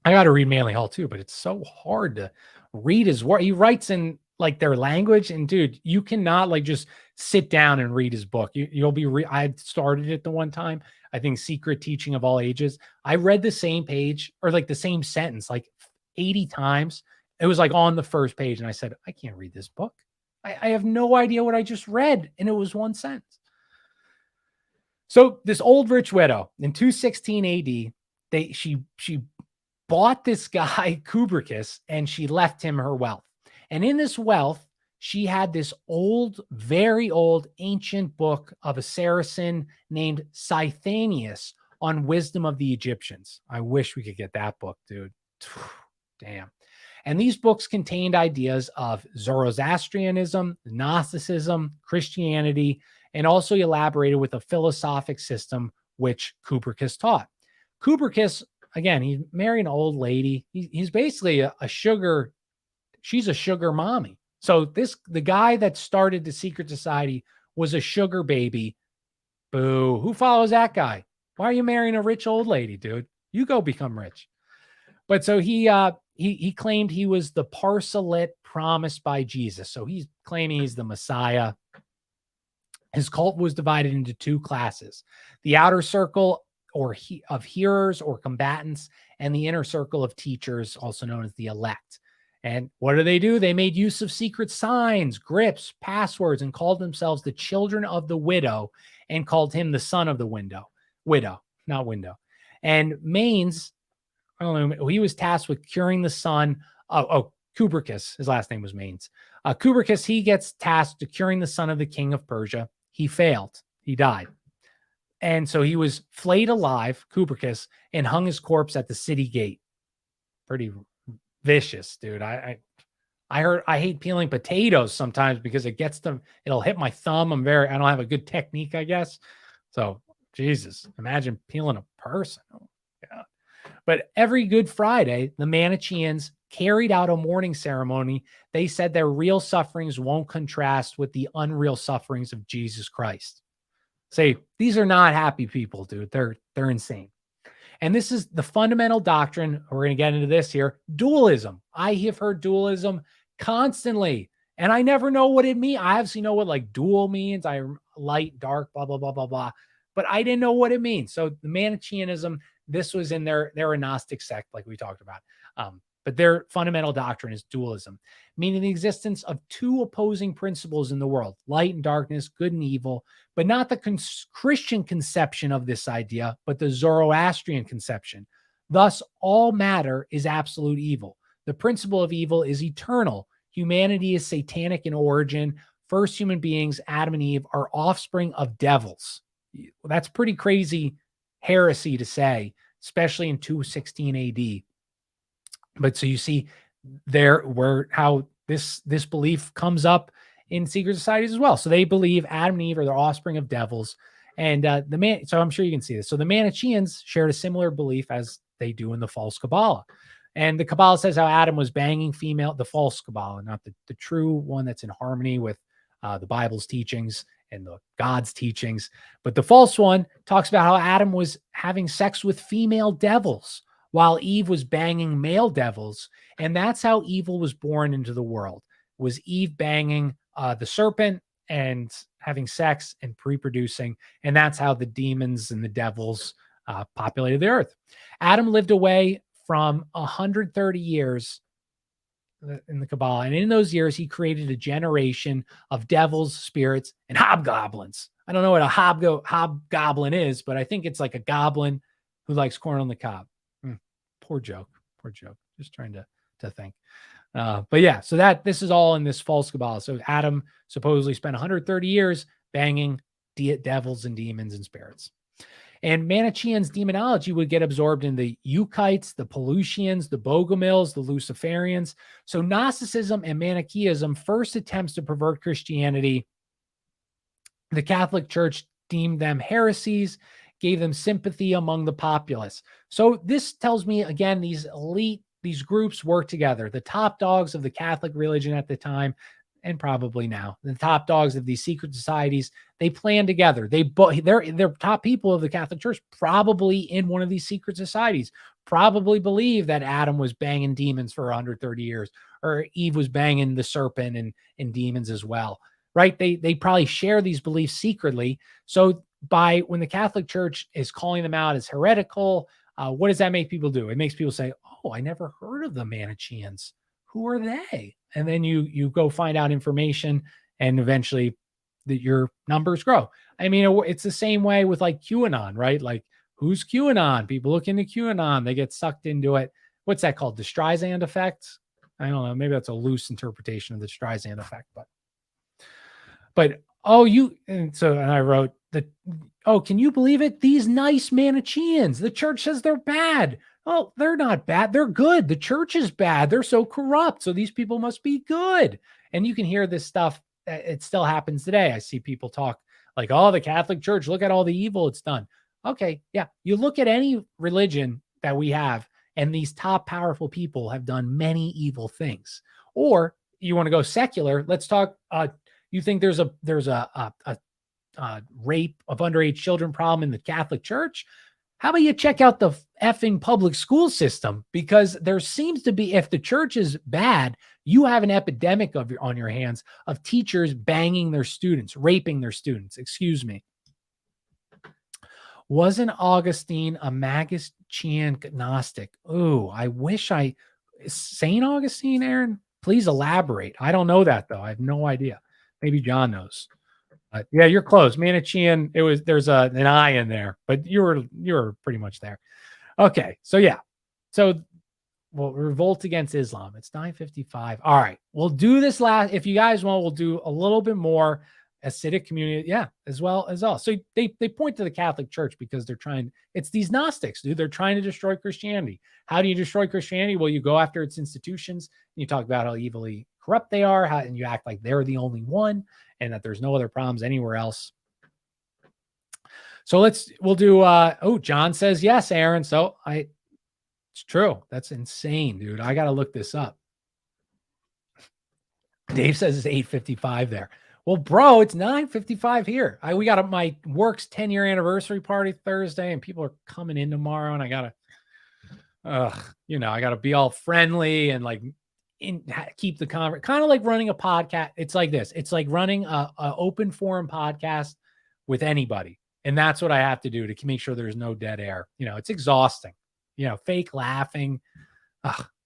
I got to read Manly Hall too, but it's so hard to read his work. He writes in like their language, and dude, you cannot like just sit down and read his book. You'll be. I started it the one time. I think Secret Teaching of All Ages. I read the same page or like the same sentence like 80 times. It was like on the first page, and I said, I can't read this book. I have no idea what I just read, and it was one sentence. So this old rich widow in 216 AD, she bought this guy Kubricus, and she left him her wealth. And in this wealth, she had this old, very old, ancient book of a Saracen named Scythanius on wisdom of the Egyptians. I wish we could get that book, dude. Damn. And these books contained ideas of Zoroastrianism, Gnosticism, Christianity, and also elaborated with a philosophic system which Kubricus taught. Kubricus, again, he married an old lady. He's basically a sugar. She's a sugar mommy. So the guy that started the secret society was a sugar baby. Boo. Who follows that guy? Why are you marrying a rich old lady, dude? You go become rich. But so he claimed he was the parcelet promised by Jesus. So he's claiming he's the Messiah. His cult was divided into two classes: the outer circle of hearers or combatants, and the inner circle of teachers, also known as the elect. And what do? They made use of secret signs, grips, passwords, and called themselves the children of the widow, and called him the son of the widow, not window. And Mainz, I don't know, he was tasked with curing the son of Kubricus. His last name was Mainz. Kubricus, he gets tasked to curing the son of the king of Persia. He failed. He died. And so he was flayed alive, Kubricus, and hung his corpse at the city gate. Pretty vicious, dude. I hate peeling potatoes sometimes because it gets them, it'll hit my thumb. I don't have a good technique, I guess. So Jesus, imagine peeling a person. Oh, God. But every Good Friday, the Manichaeans carried out a mourning ceremony. They said their real sufferings won't contrast with the unreal sufferings of Jesus Christ. Say, these are not happy people, dude. They're insane. And this is the fundamental doctrine. We're going to get into this here. Dualism. I have heard dualism constantly, and I never know what it means. I obviously know what like dual means. Light, dark, blah, blah, blah, blah, blah. But I didn't know what it means. So the Manichaeanism, this was in their Gnostic sect, like we talked about. But their fundamental doctrine is dualism, meaning the existence of two opposing principles in the world, light and darkness, good and evil, but not the Christian conception of this idea, but the Zoroastrian conception. Thus, all matter is absolute evil. The principle of evil is eternal. Humanity is satanic in origin. First human beings, Adam and Eve, are offspring of devils. That's pretty crazy heresy to say, especially in 216 AD. But so you see how this belief comes up in secret societies as well. So they believe Adam and Eve are the offspring of devils. And so I'm sure you can see this. So the Manichaeans shared a similar belief as they do in the false Kabbalah. And the Kabbalah says how Adam was banging female, the false Kabbalah, not the true one that's in harmony with the Bible's teachings and the God's teachings. But the false one talks about how Adam was having sex with female devils while Eve was banging male devils. And that's how evil was born into the world, was Eve banging the serpent and having sex and reproducing. And that's how the demons and the devils populated the earth. Adam lived away from 130 years in the Kabbalah. And in those years, he created a generation of devils, spirits, and hobgoblins. I don't know what a hobgoblin is, but I think it's like a goblin who likes corn on the cob. Poor joke. Just trying to think. But yeah, so this is all in this false Kabbalah. So Adam supposedly spent 130 years banging devils and demons and spirits. And Manichaeans' demonology would get absorbed in the Euchites, the Pelusians, the Bogomils, the Luciferians. So Gnosticism and Manichaeism, first attempts to pervert Christianity, the Catholic Church deemed them heresies, gave them sympathy among the populace. So this tells me, again, these groups work together. The top dogs of the Catholic religion at the time, and probably now, the top dogs of these secret societies, they plan together. They're top people of the Catholic Church, probably in one of these secret societies, probably believe that Adam was banging demons for 130 years, or Eve was banging the serpent and demons as well, right? They probably share these beliefs secretly. So when the Catholic Church is calling them out as heretical, what does that make people do? It makes people say, oh, I never heard of the Manichaeans. Who are they? And then you go find out information, and eventually your numbers grow. I mean, it's the same way with like QAnon, right? Like, who's QAnon? People look into QAnon, they get sucked into it. What's that called? The Streisand effect? I don't know. Maybe that's a loose interpretation of the Streisand effect, but and I wrote that, can you believe it? These nice Manichaeans, the church says they're bad. Oh, they're not bad. They're good. The church is bad. They're so corrupt. So these people must be good. And you can hear this stuff. It still happens today. I see people talk like, oh, the Catholic Church, look at all the evil it's done. Okay. Yeah. You look at any religion that we have, and these top powerful people have done many evil things. Or you want to go secular. Let's talk. You think there's a rape of underage children problem in the Catholic Church? How about you check out the effing public school system? Because there seems to be, if the church is bad, you have an epidemic on your hands of teachers banging their students, raping their students. Excuse me. Wasn't Augustine a Manichaean Gnostic? Ooh, I wish St. Augustine, Aaron? Please elaborate. I don't know that, though. I have no idea. Maybe John knows. Yeah, you're close. Manichaean, there's an I in there, but you were pretty much there. Okay, so yeah. So revolt against Islam. It's 9:55. All right. We'll do this last. If you guys want, we'll do a little bit more Hasidic community. Yeah, as well. So they point to the Catholic Church because it's these Gnostics, dude. They're trying to destroy Christianity. How do you destroy Christianity? Well, you go after its institutions, and you talk about how evilly corrupt they are, and you act like they're the only one, and that there's no other problems anywhere else. So we'll do, John says yes, Aaron. So it's true. That's insane, dude. I got to look this up. Dave says it's 8:55 there. Well, bro, it's 9:55 here. We got my work's 10-year anniversary party Thursday, and people are coming in tomorrow, and I got to be all friendly and like keep the conversation, kind of like running a podcast. It's like this. It's like running a open forum podcast with anybody. And that's what I have to do to make sure there's no dead air. It's exhausting, fake laughing.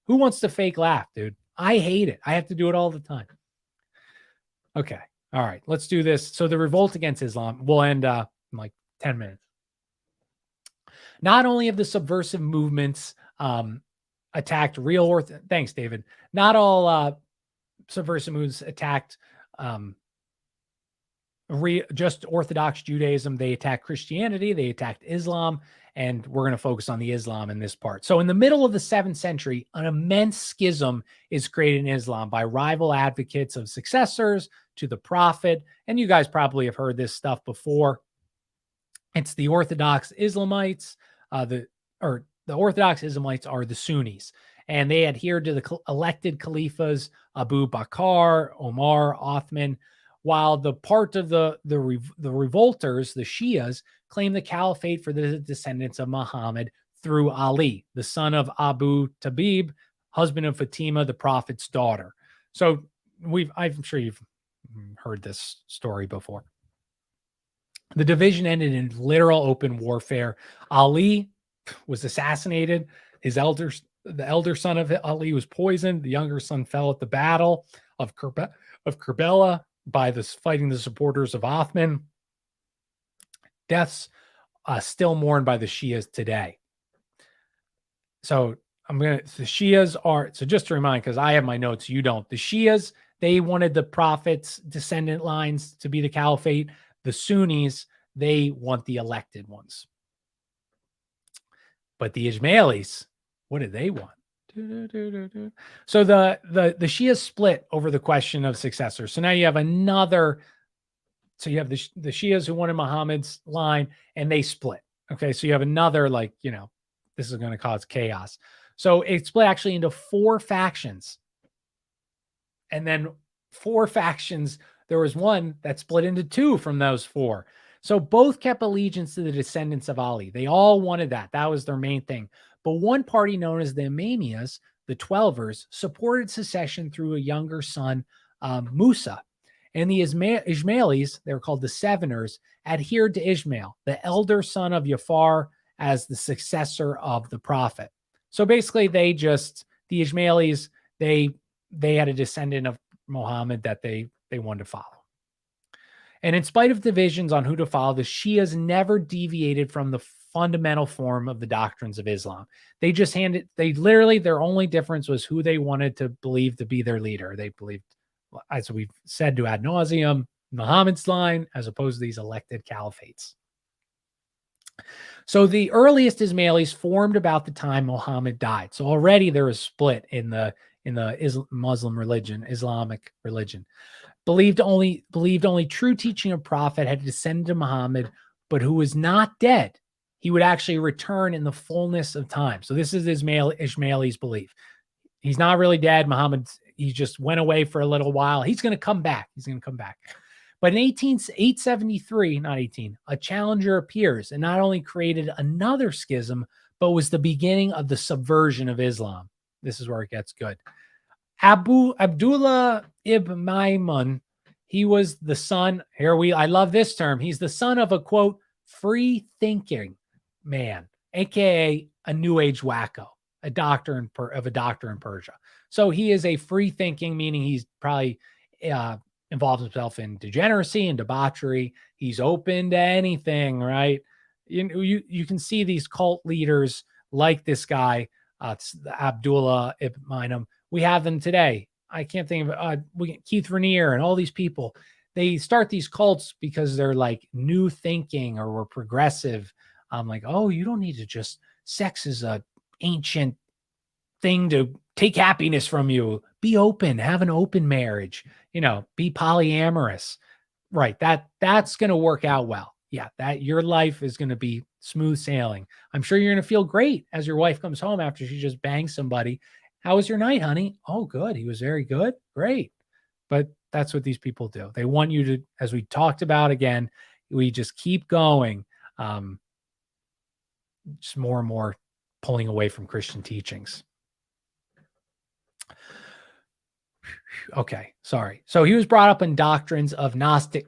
Who wants to fake laugh, dude? I hate it. I have to do it all the time. Okay. All right. Let's do this. So the revolt against Islam will end in like 10 minutes. Not only have the subversive movements attacked thanks, David. Not all subversive movements attacked just Orthodox Judaism. They attacked Christianity. They attacked Islam. And we're going to focus on the Islam in this part. So in the middle of the 7th century, an immense schism is created in Islam by rival advocates of successors to the Prophet. And you guys probably have heard this stuff before. It's the Orthodox Islamites. The Orthodox Islamites are the Sunnis, and they adhere to the elected caliphs, Abu Bakr, Omar, Othman. while the part of the revolters, the Shias, claim the caliphate for the descendants of Muhammad through Ali, the son of Abu Tabib, husband of Fatima, the prophet's daughter. So I'm sure you've heard this story before. The division ended in literal open warfare. Ali was assassinated. The elder son of Ali was poisoned. The younger son fell at the battle of Kerbela by fighting the supporters of Othman. Deaths still mourned by the Shias today. So the Shias are, so just to remind, because I have my notes, you don't. The Shias, they wanted the prophet's descendant lines to be the caliphate. The Sunnis, they want the elected ones. But the Ismailis, what did they want? So the Shias split over the question of successors. So now you have another. So you have the Shias who wanted Muhammad's line, and they split. Okay, so you have another, this is going to cause chaos. So it split actually into 4 factions. And then 4 factions, there was one that split into 2 from those 4. So both kept allegiance to the descendants of Ali. They all wanted that. That was their main thing. But one party known as the Imamiyas, the Twelvers, supported secession through a younger son, Musa. And the Ismailis, they were called the Seveners, adhered to Ismail, the elder son of Jafar, as the successor of the prophet. So basically the Ismailis, they had a descendant of Muhammad that they wanted to follow. And in spite of divisions on who to follow, the Shias never deviated from the fundamental form of the doctrines of Islam. They literally, their only difference was who they wanted to believe to be their leader. They believed, as we've said to ad nauseum, Muhammad's line, as opposed to these elected caliphates. So the earliest Ismailis formed about the time Muhammad died. So already there was split in the Muslim religion, Islamic religion. Believed only true teaching of prophet had descended to Muhammad, but who was not dead. He would actually return in the fullness of time. So this is Ismaili's belief. He's not really dead. He just went away for a little while. He's going to come back. But in 873, a challenger appears and not only created another schism, but was the beginning of the subversion of Islam. This is where it gets good. Abdullah ibn Maimun, he was the son, I love this term, he's the son of a, quote, free-thinking man, aka a New Age wacko, a doctor in Persia. So he is a free-thinking, meaning he's probably involves himself in degeneracy and debauchery. He's open to anything, right? You can see these cult leaders like this guy, Abdullah ibn Maimun. We have them today. I can't think of Keith Raniere and all these people. They start these cults because they're like new thinking or we're progressive. I'm like, oh, you don't need to just, sex is a ancient thing to take happiness from you. Be open, have an open marriage, be polyamorous. Right. That's going to work out well. Yeah. That your life is going to be smooth sailing. I'm sure you're going to feel great as your wife comes home after she just bangs somebody. How was your night, honey? Oh, good. He was very good. Great. But that's what these people do. They want you to, as we talked about again, we just keep going. Just more and more pulling away from Christian teachings. Okay, sorry. So he was brought up in doctrines of Gnostic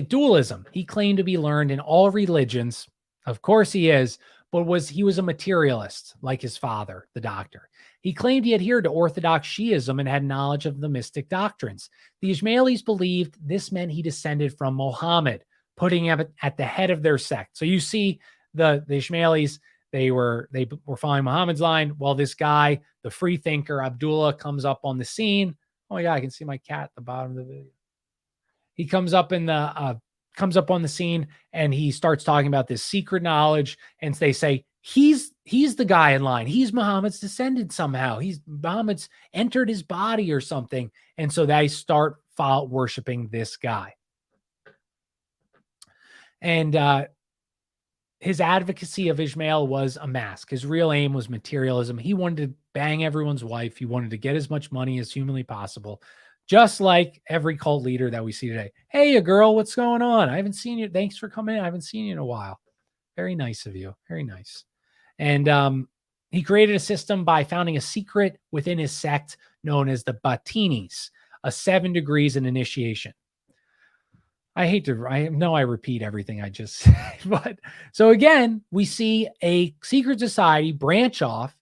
dualism. He claimed to be learned in all religions. Of course he is, but he was a materialist like his father, the doctor. He claimed he adhered to Orthodox Shiism and had knowledge of the mystic doctrines. The Ismailis believed this meant he descended from Muhammad, putting him at the head of their sect. So you see the Ismailis, they were following Muhammad's line. Well, this guy, the free thinker, Abdullah, comes up on the scene. Oh my God, I can see my cat at the bottom of the video. He comes up on the scene and he starts talking about this secret knowledge. And they say, he's the guy in line. He's Muhammad's descendant somehow. Muhammad's entered his body or something. And so they start worshiping this guy. And his advocacy of Ismail was a mask. His real aim was materialism. He wanted to bang everyone's wife. He wanted to get as much money as humanly possible. just like every cult leader that we see today. Hey, a girl, what's going on? I haven't seen you. Thanks for coming in. I haven't seen you in a while. Very nice of you. Very nice. And he created a system by founding a secret within his sect known as the Batinis, a 7 degrees in initiation. I know I repeat everything I just said, but so again, we see a secret society branch off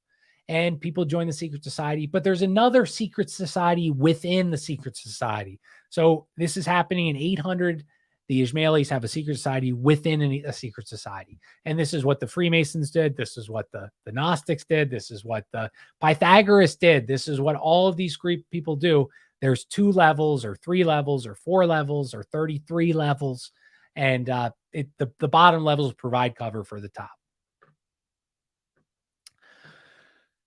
and people join the secret society, but there's another secret society within the secret society. So this is happening in 800. The Ismailis have a secret society within a secret society. And this is what the Freemasons did. This is what the Gnostics did. This is what the Pythagoras did. This is what all of these Greek people do. There's 2 levels or 3 levels or 4 levels or 33 levels. And the bottom levels provide cover for the top.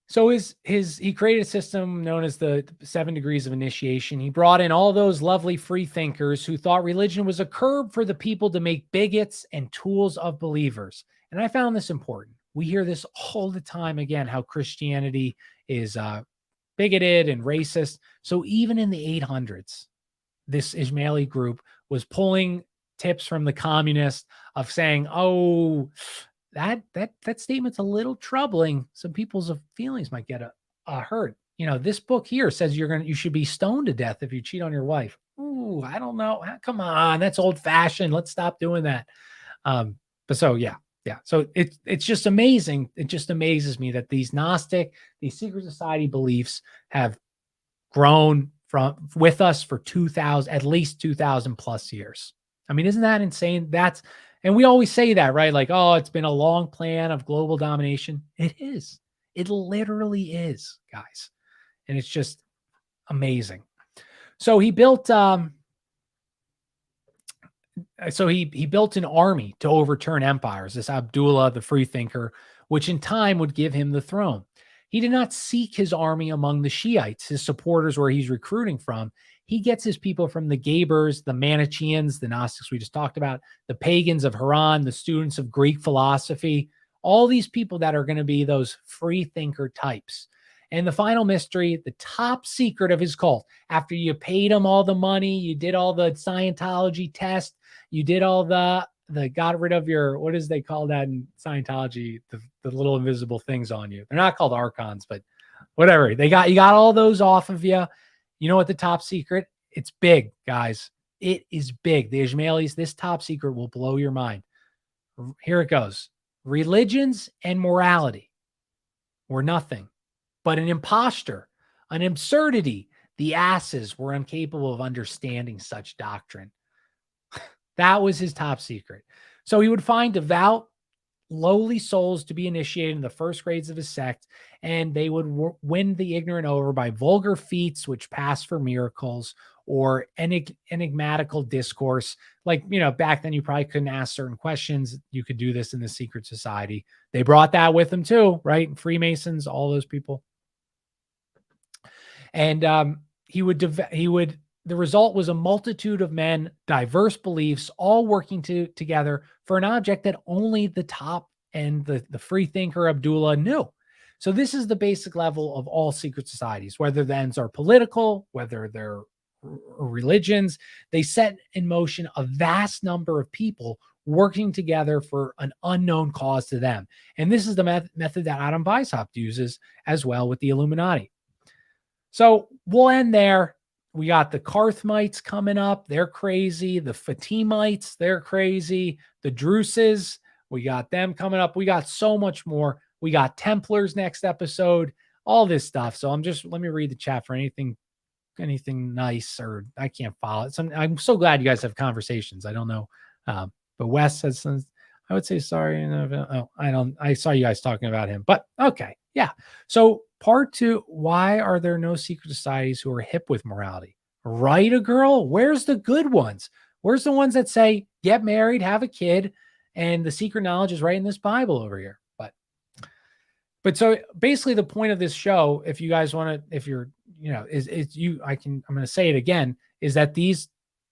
So he created a system known as the 7 degrees of initiation. He brought in all those lovely free thinkers who thought religion was a curb for the people to make bigots and tools of believers. And I found this important. We hear this all the time, again, how Christianity is bigoted and racist. So even in the 800s, this Ismaili group was pulling tips from the communists of saying, oh, that statement's a little troubling. Some people's feelings might get hurt. You know, this book here says you should be stoned to death if you cheat on your wife. Ooh, I don't know. Come on, that's old fashioned. Let's stop doing that. But so yeah. So it's just amazing. It just amazes me that these secret society beliefs have grown with us for at least 2,000 plus years. I mean, isn't that insane? And we always say that, right? Like, oh, it's been a long plan of global domination. It is. It literally is, guys. And it's just amazing. So he built he built an army to overturn empires, this Abdullah, the freethinker, which in time would give him the throne. He did not seek his army among the Shiites, his supporters where he's recruiting from. He gets his people from the Gabers, the Manichaeans, the Gnostics we just talked about, the pagans of Haran, the students of Greek philosophy, all these people that are going to be those free thinker types. And the final mystery, the top secret of his cult, after you paid him all the money, you did all the Scientology test, you did all the got rid of your, what is they call that in Scientology, the little invisible things on you. They're not called archons, but whatever. You got all those off of you. You know what the top secret? It's big, guys. It is big. The Ismailis, this top secret will blow your mind. Here it goes. Religions and morality were nothing but an imposture, an absurdity. The asses were incapable of understanding such doctrine. That was his top secret. So he would find devout, lowly souls to be initiated in the first grades of his sect, and they would win the ignorant over by vulgar feats which pass for miracles or enigmatical discourse. Like, you know, back then you probably couldn't ask certain questions. You could do this in the secret society. They brought that with them too, right? Freemasons, all those people. And the result was a multitude of men, diverse beliefs, all working together for an object that only the top and the free thinker Abdullah knew. So this is the basic level of all secret societies, whether the ends are political, whether they're religions. They set in motion a vast number of people working together for an unknown cause to them. And this is the method that Adam Weishaupt uses as well with the Illuminati. So we'll end there. We got the Karthmites coming up. They're crazy. The Fatimites, they're crazy. The Druses, we got them coming up. We got so much more. We got Templars next episode, all this stuff. So let me read the chat for anything nice, or I can't follow it. I'm so glad you guys have conversations. I don't know. But Wes says, I would say sorry. I saw you guys talking about him, but okay. Yeah. So part 2, why are there no secret societies who are hip with morality? Right, a girl? Where's the good ones? Where's the ones that say, get married, have a kid, and the secret knowledge is right in this Bible over here? But so basically the point of this show, if you guys want to, if you're, you know, I'm going to say it again, is that these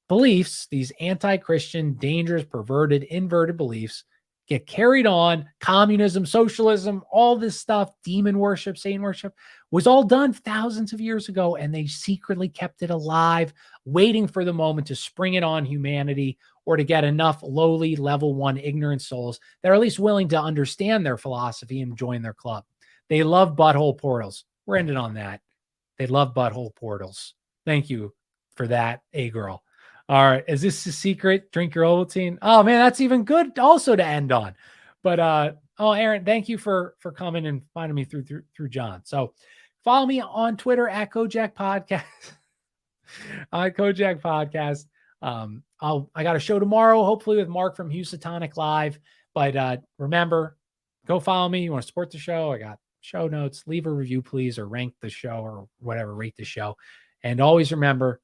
beliefs, these anti-Christian, dangerous, perverted, inverted beliefs get carried on. Communism, socialism, all this stuff, demon worship, Satan worship, was all done thousands of years ago, and they secretly kept it alive, waiting for the moment to spring it on humanity, or to get enough lowly level 1 ignorant souls that are at least willing to understand their philosophy and join their club. They love butthole portals. We're ending on that. They love butthole portals. Thank you for that, A-girl. All right. Is this a secret? Drink your Ovaltine. Oh man, that's even good also to end on. But Aaron, thank you for coming and finding me through John. So follow me on Twitter at Kojak Podcast. Kojak Podcast. I got a show tomorrow, hopefully with Mark from Houstonic Live. But remember, go follow me. You want to support the show? I got show notes. Leave a review, please, or rank the show or whatever, rate the show. And always remember,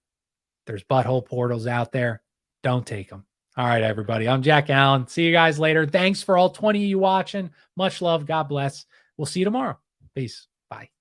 there's butthole portals out there. Don't take them. All right, everybody. I'm Jack Allen. See you guys later. Thanks for all 20 of you watching. Much love. God bless. We'll see you tomorrow. Peace. Bye.